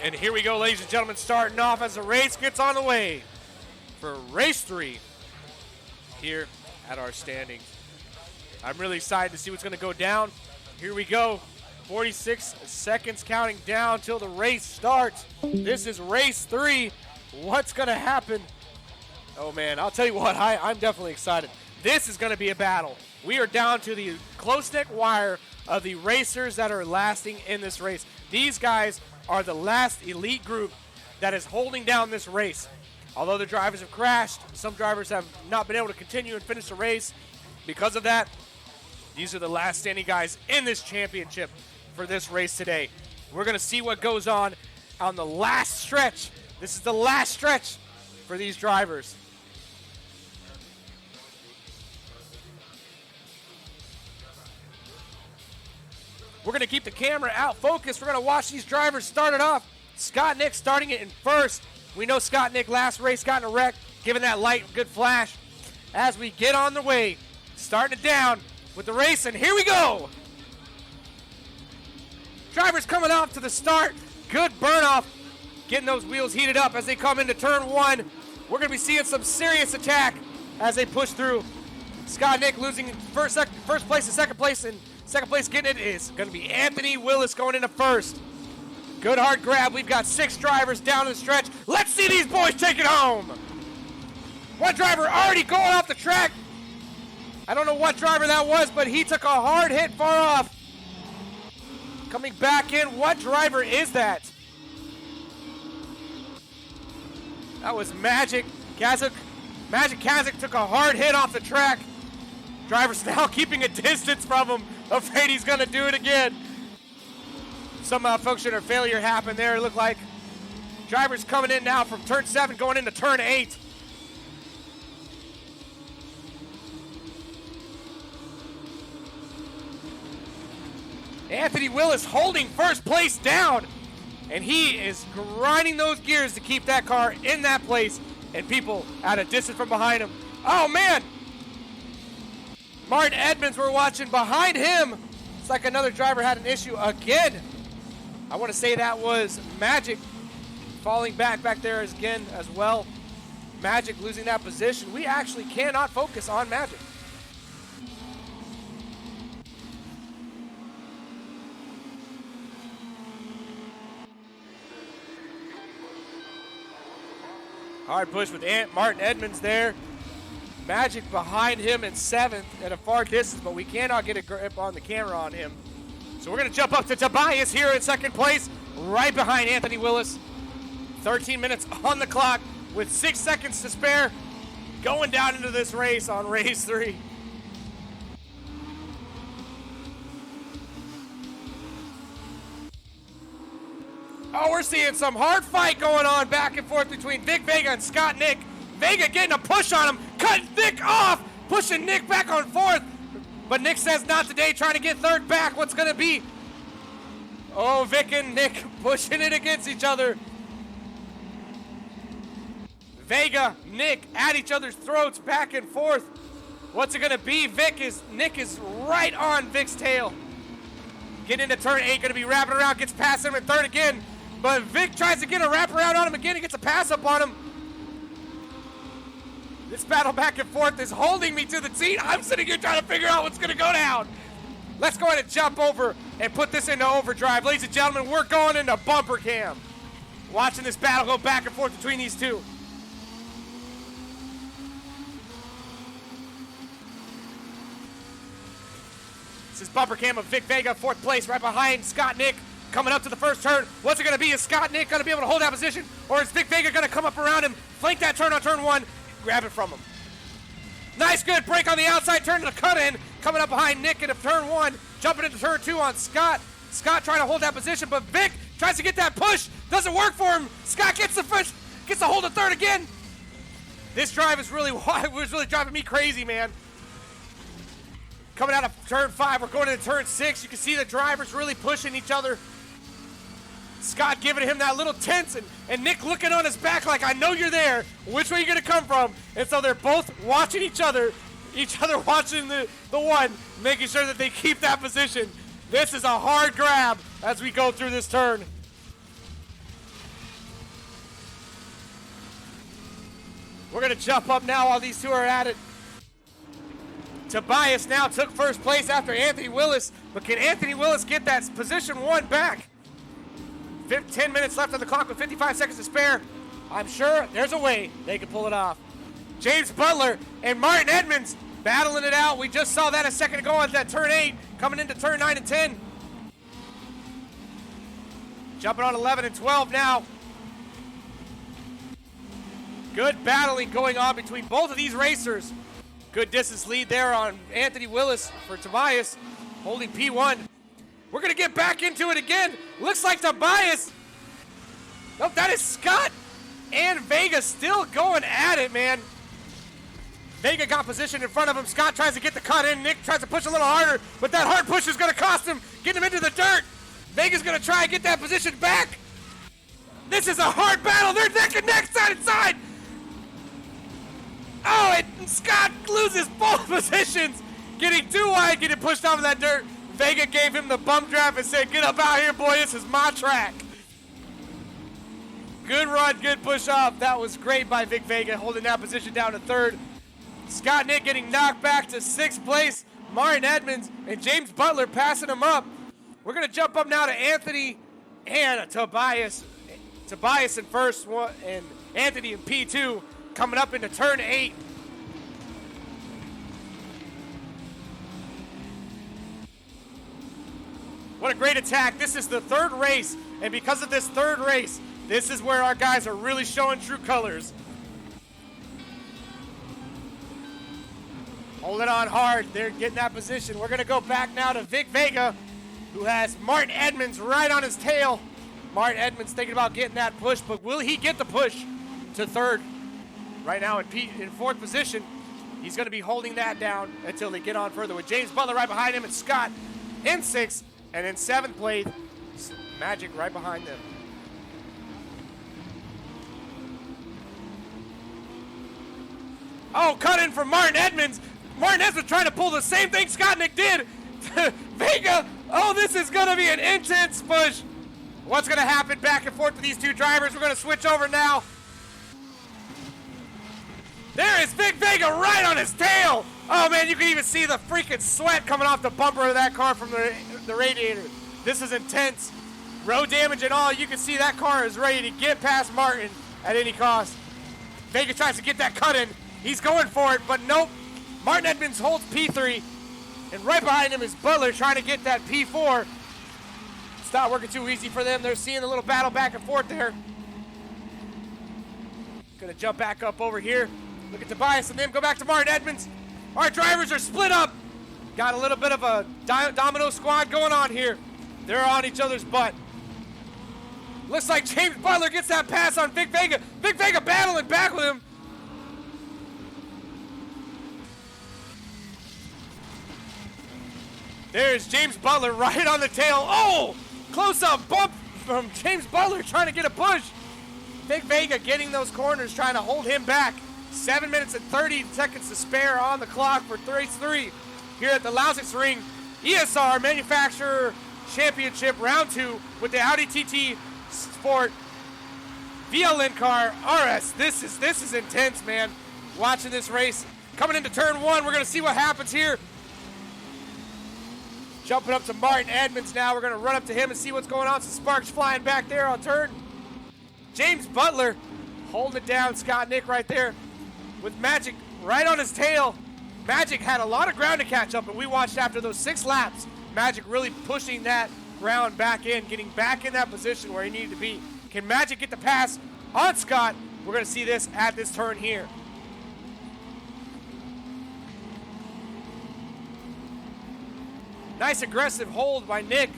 A: And here we go, ladies and gentlemen, starting off as the race gets on the way for race 3 here at our standings. I'm really excited to see what's going to go down. Here we go. 46 seconds counting down till the race starts. This is race 3. What's going to happen? Oh, man, I'll tell you what, I'm definitely excited. This is going to be a battle. We are down to the close-neck wire of the racers that are lasting in this race. These guys are the last elite group that is holding down this race. Although the drivers have crashed, some drivers have not been able to continue and finish the race. Because of that, these are the last standing guys in this championship for this race today. We're going to see what goes on the last stretch. This is the last stretch for these drivers. We're going to keep the camera out focused. We're going to watch these drivers start it off. Scott Nick starting it in first. We know Scott Nick last race got in a wreck, giving that light good flash. As we get on the way, starting it down with the race, and here we go. Drivers coming off to the start. Good burn off, getting those wheels heated up as they come into turn 1. We're going to be seeing some serious attack as they push through. Scott Nick losing first place and second place, and second place getting it is going to be Anthony Willis going into first. Good hard grab. We've got 6 drivers down the stretch. Let's see these boys take it home. One driver already going off the track. I don't know what driver that was, but he took a hard hit far off. Coming back in, what driver is that? That was Magic Kazak. Magic Kazak took a hard hit off the track. Driver's now keeping a distance from him, afraid he's going to do it again. Some malfunction or failure happened there, it looked like. Driver's coming in now from turn 7 going into turn 8. Anthony Willis holding first place down, and he is grinding those gears to keep that car in that place and people at a distance from behind him. Oh, man! Martin Edmonds we're watching behind him. It's like another driver had an issue again. I want to say that was Magic falling back there again as well. Magic losing that position. We actually cannot focus on Magic. Hard push with Martin Edmonds there. Magic behind him in 7th at a far distance, but we cannot get a grip on the camera on him. So we're going to jump up to Tobias here in 2nd place, right behind Anthony Willis. 13 minutes on the clock with 6 seconds to spare. Going down into this race on race 3. Oh, we're seeing some hard fight going on back and forth between Vic Vega and Scott Nick. Vega getting a push on him, cutting Nick off, pushing Nick back on 4th. But Nick says not today, trying to get 3rd back. What's going to be? Oh, Vic and Nick pushing it against each other. Vega, Nick at each other's throats, back and forth. What's it going to be? Nick is right on Vic's tail. Getting into turn 8, going to be wrapping around, gets past him in 3rd again. But Vic tries to get a wraparound on him again. He gets a pass up on him. This battle back and forth is holding me to the seat. I'm sitting here trying to figure out what's going to go down. Let's go ahead and jump over and put this into overdrive. Ladies and gentlemen, we're going into bumper cam. Watching this battle go back and forth between these two. This is bumper cam of Vic Vega, 4th place, right behind Scott Nick. Coming up to the first turn. What's it going to be? Is Scott Nick going to be able to hold that position? Or is Vic Vega going to come up around him, flank that turn on turn 1, grab it from him? Nice, good break on the outside turn to the cut in. Coming up behind Nick into turn 1. Jumping into turn 2 on Scott. Scott trying to hold that position, but Vic tries to get that push. Doesn't work for him. Scott gets the push, gets a hold of 3rd again. This drive is really driving me crazy, man. Coming out of turn 5, we're going into turn 6. You can see the drivers really pushing each other. Scott giving him that little tense, and Nick looking on his back like, I know you're there. Which way are you going to come from? And so they're both watching each other watching the one, making sure that they keep that position. This is a hard grab as we go through this turn. We're going to jump up now while these two are at it. Tobias now took 1st place after Anthony Willis, but can Anthony Willis get that position 1 back? 10 minutes left on the clock with 55 seconds to spare. I'm sure there's a way they can pull it off. James Butler and Martin Edmonds battling it out. We just saw that a second ago on that turn 8, coming into turn 9 and 10. Jumping on 11 and 12 now. Good battling going on between both of these racers. Good distance lead there on Anthony Willis for Tobias, holding P1. We're going to get back into it again. Looks like Tobias. Nope, that is Scott and Vega still going at it, man. Vega got positioned in front of him. Scott tries to get the cut in. Nick tries to push a little harder, but that hard push is going to cost him, get him into the dirt. Vega's going to try and get that position back. This is a hard battle. They're neck and neck, side and side. Oh, and Scott loses both positions. Getting too wide, getting pushed off of that dirt. Vega gave him the bump draft and said, get up out here, boy, this is my track. Good run, good push off. That was great by Vic Vega, holding that position down to 3rd. Scott Nick getting knocked back to 6th place. Martin Edmonds and James Butler passing him up. We're going to jump up now to Anthony and Tobias. Tobias in 1st, and Anthony in P2, coming up into turn 8. What a great attack. This is the 3rd race, and because of this 3rd race, this is where our guys are really showing true colors. Holding on hard. They're getting that position. We're going to go back now to Vic Vega, who has Martin Edmonds right on his tail. Martin Edmonds thinking about getting that push, but will he get the push to 3rd? Right now in 4th position. He's going to be holding that down until they get on further with James Butler right behind him and Scott in 6th. And in 7th place, Magic right behind them. Oh, cut in from Martin Edmonds. Martin Edmonds trying to pull the same thing Scott Nick did. Vega, oh, this is going to be an intense push. What's going to happen back and forth with these two drivers? We're going to switch over now. There is Vic Vega right on his tail. Oh, man, you can even see the freaking sweat coming off the bumper of that car from the radiator. This is intense. Road damage and all. You can see that car is ready to get past Martin at any cost. Vega tries to get that cut in. He's going for it, but nope. Martin Edmonds holds P3, and right behind him is Butler trying to get that P4. It's not working too easy for them. They're seeing a little battle back and forth there. Gonna jump back up over here. Look at Tobias and them go back to Martin Edmonds. Our drivers are split up. Got a little bit of a domino squad going on here. They're on each other's butt. Looks like James Butler gets that pass on Vic Vega. Vic Vega battling back with him. There's James Butler right on the tail. Oh! Close-up bump from James Butler trying to get a push. Vic Vega getting those corners, trying to hold him back. 7 minutes and 30 seconds to spare on the clock for race 3 here at the Lausitzring ESR Manufacturer Championship Round 2 with the Audi TT Sport VLN car RS. This is intense, man. Watching this race. Coming into turn 1, we're going to see what happens here. Jumping up to Martin Edmonds now. We're going to run up to him and see what's going on. Some sparks flying back there on turn. James Butler holding it down. Scott Nick right there with Magic right on his tail. Magic had a lot of ground to catch up, and we watched after those 6 laps. Magic really pushing that ground back in, getting back in that position where he needed to be. Can Magic get the pass on Scott? We're going to see this at this turn here. Nice aggressive hold by Nick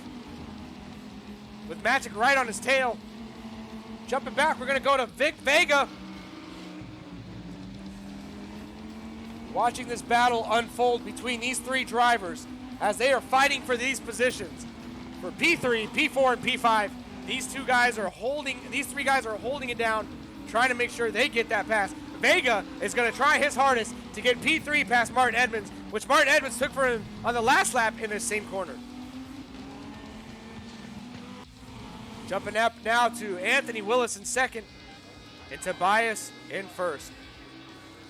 A: with Magic right on his tail. Jumping back, we're going to go to Vic Vega. Watching this battle unfold between these 3 drivers as they are fighting for these positions. For P3, P4, and P5, these 3 guys are holding it down, trying to make sure they get that pass. Vega is going to try his hardest to get P3 past Martin Edmonds, which Martin Edmonds took for him on the last lap in this same corner. Jumping up now to Anthony Willis in second and Tobias in first.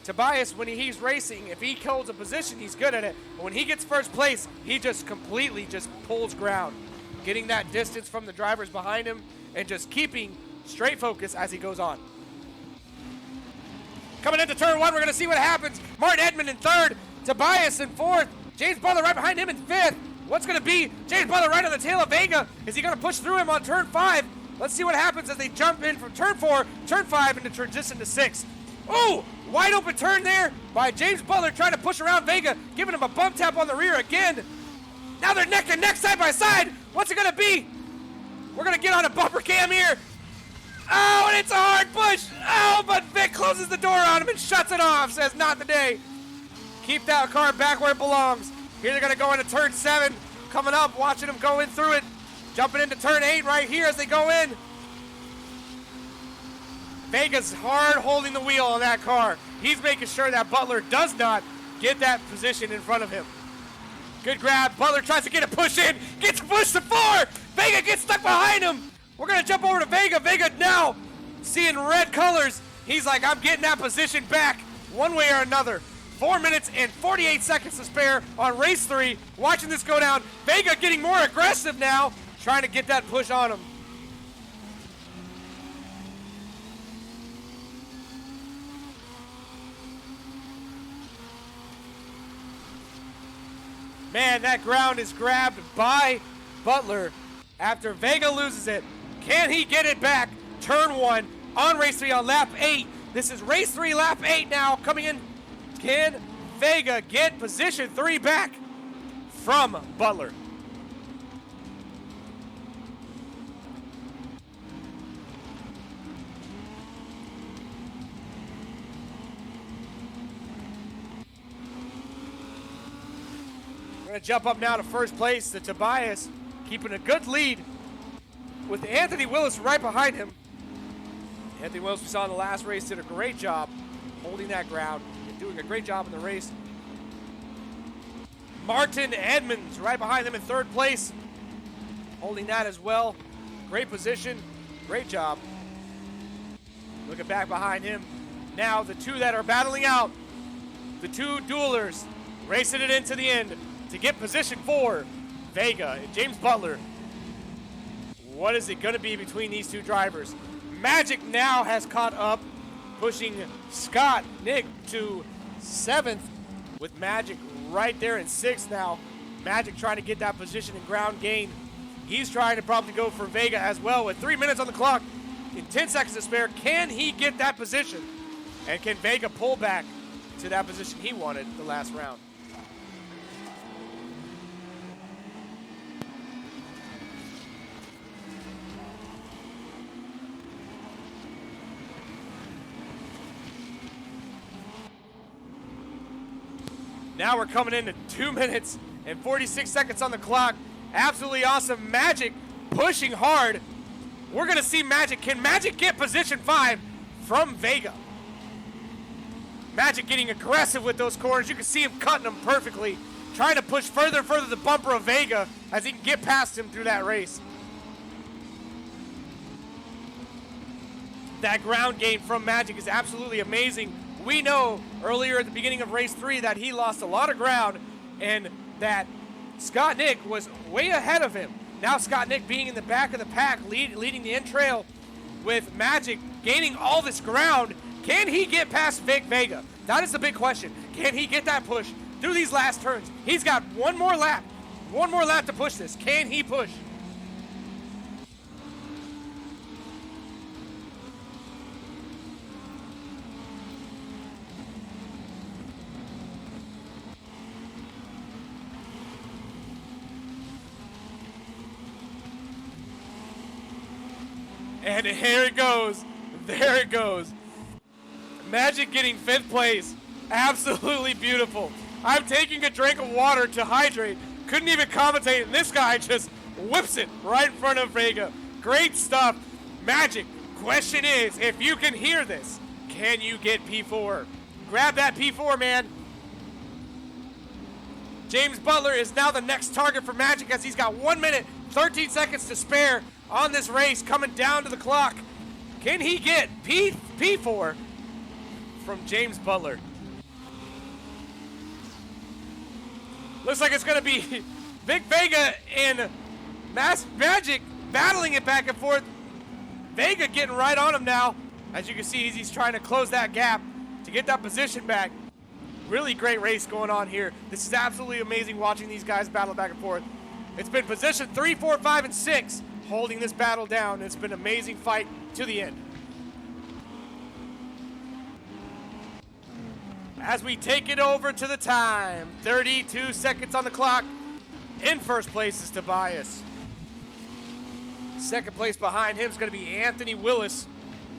A: Tobias, when he's racing, if he holds a position, he's good at it. But when he gets first place, he just completely pulls ground, getting that distance from the drivers behind him and just keeping straight focus as he goes on. Coming into turn 1, we're going to see what happens. Martin Edmonds in third, Tobias in fourth, James Butler right behind him in fifth. What's going to be James Butler right on the tail of Vega? Is he going to push through him on turn 5? Let's see what happens as they jump in from turn 4, turn 5, into transition to 6. Ooh, wide open turn there by James Butler trying to push around Vega, giving him a bump tap on the rear again. Now they're neck and neck, side by side. What's it going to be? We're going to get on a bumper cam here. Oh, and it's a hard push. Oh, but Vic closes the door on him and shuts it off, says not today. Keep that car back where it belongs. Here they're going to go into turn 7. Coming up, watching them go in through it. Jumping into turn 8 right here as they go in. Vega's hard holding the wheel on that car. He's making sure that Butler does not get that position in front of him. Good grab. Butler tries to get a push in. Gets a push to 4. Vega gets stuck behind him. We're going to jump over to Vega. Vega now seeing red colors. He's like, I'm getting that position back one way or another. 4 minutes and 48 seconds to spare on race 3. Watching this go down. Vega getting more aggressive now, trying to get that push on him. Man, that ground is grabbed by Butler after Vega loses it. Can he get it back? Turn 1 on race 3 on lap 8. This is race 3, lap 8 now coming in. Can Vega get position 3 back from Butler? We're going to jump up now to first place to Tobias, keeping a good lead with Anthony Willis right behind him. Anthony Willis, we saw in the last race, did a great job holding that ground and doing a great job in the race. Martin Edmonds right behind them in third place, holding that as well. Great position, great job. Looking back behind him, now the two that are battling out, the two duelers, racing it into the end to get position 4, Vega and James Butler. What is it going to be between these two drivers? Magic now has caught up, pushing Scott Nick to 7th, with Magic right there in 6th now. Magic trying to get that position and ground gain. He's trying to probably go for Vega as well with 3 minutes on the clock and 10 seconds to spare. Can he get that position? And can Vega pull back to that position he wanted the last round? Now we're coming into 2 minutes and 46 seconds on the clock. Absolutely awesome. Magic pushing hard. We're going to see Magic. Can Magic get position 5 from Vega? Magic getting aggressive with those corners. You can see him cutting them perfectly. Trying to push further and further the bumper of Vega as he can get past him through that race. That ground game from Magic is absolutely amazing. We know earlier at the beginning of race 3 that he lost a lot of ground and that Scott Nick was way ahead of him. Now Scott Nick being in the back of the pack, leading the end trail with Magic gaining all this ground. Can he get past Vega? That is the big question. Can he get that push through these last turns? He's got one more lap to push this. Can he push? And here it goes. There it goes. Magic getting 5th place. Absolutely beautiful. I'm taking a drink of water to hydrate. Couldn't even commentate, and this guy just whips it right in front of Vega. Great stuff. Magic, question is, if you can hear this, can you get P4? Grab that P4, man. James Butler is now the next target for Magic as he's got 1 minute, 13 seconds to spare on this race coming down to the clock. Can he get P4 from James Butler? Looks like it's going to be Big Vega and Magic battling it back and forth. Vega getting right on him now. As you can see, he's trying to close that gap to get that position back. Really great race going on here. This is absolutely amazing watching these guys battle back and forth. It's been position 3, 4, 5, and 6 holding this battle down. It's been an amazing fight to the end. As we take it over to the time, 32 seconds on the clock. In first place is Tobias. Second place behind him is going to be Anthony Willis.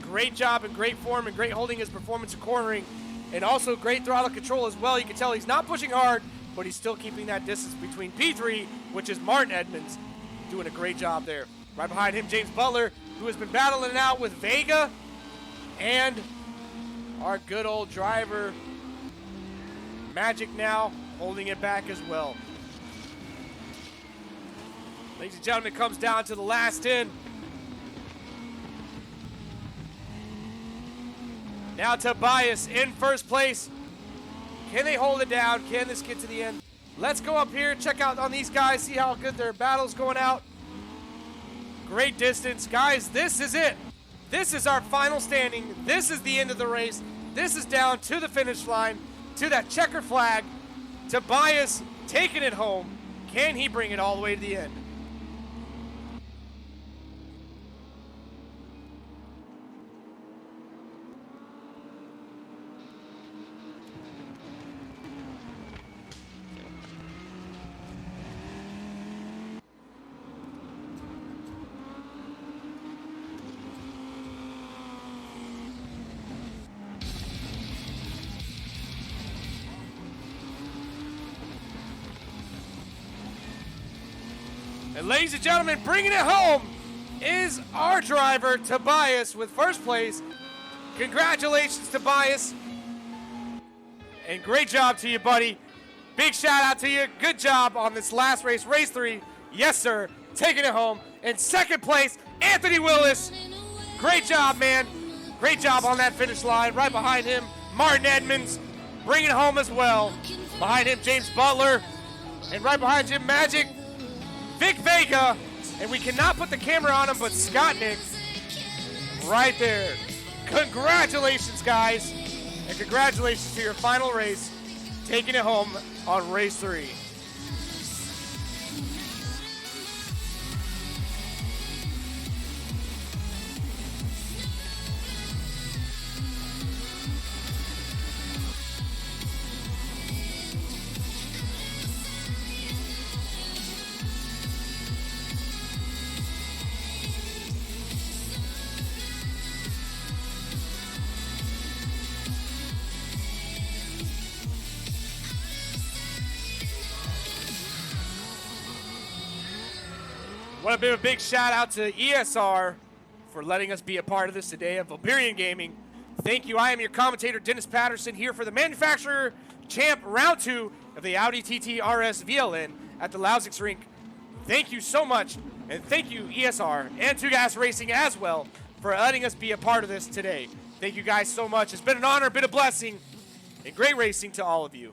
A: Great job and great form and great holding his performance and cornering. And also great throttle control as well. You can tell he's not pushing hard, but he's still keeping that distance between P3, which is Martin Edmonds, doing a great job there. Right behind him, James Butler, who has been battling it out with Vega and our good old driver, Magic, now holding it back as well. Ladies and gentlemen, it comes down to the last 10. Now Tobias in first place. Can they hold it down? Can this get to the end? Let's go up here, check out on these guys, see how good their battle's going out. Great distance. Guys, this is it. This is our final standing. This is the end of the race. This is down to the finish line, to that checker flag. Tobias taking it home. Can he bring it all the way to the end? And ladies and gentlemen, bringing it home is our driver, Tobias, with first place. Congratulations, Tobias. And great job to you, buddy. Big shout out to you. Good job on this last race, race 3. Yes, sir. Taking it home. In second place, Anthony Willis. Great job, man. Great job on that finish line. Right behind him, Martin Edmonds, bringing it home as well. Behind him, James Butler. And right behind Jim Magic, Vic Vega. And we cannot put the camera on him, but Scott Nick right there. Congratulations, guys. And congratulations to your final race, taking it home on race 3. Want to give a big shout out to ESR for letting us be a part of this today of Valperian Gaming. Thank you. I am your commentator, Dennis Patterson, here for the manufacturer champ round 2 of the Audi TT RS VLN at the Lausitzring. Thank you so much, and thank you ESR and Two Gas Racing as well for letting us be a part of this today. Thank you guys so much. It's been an honor, been a blessing, and great racing to all of you.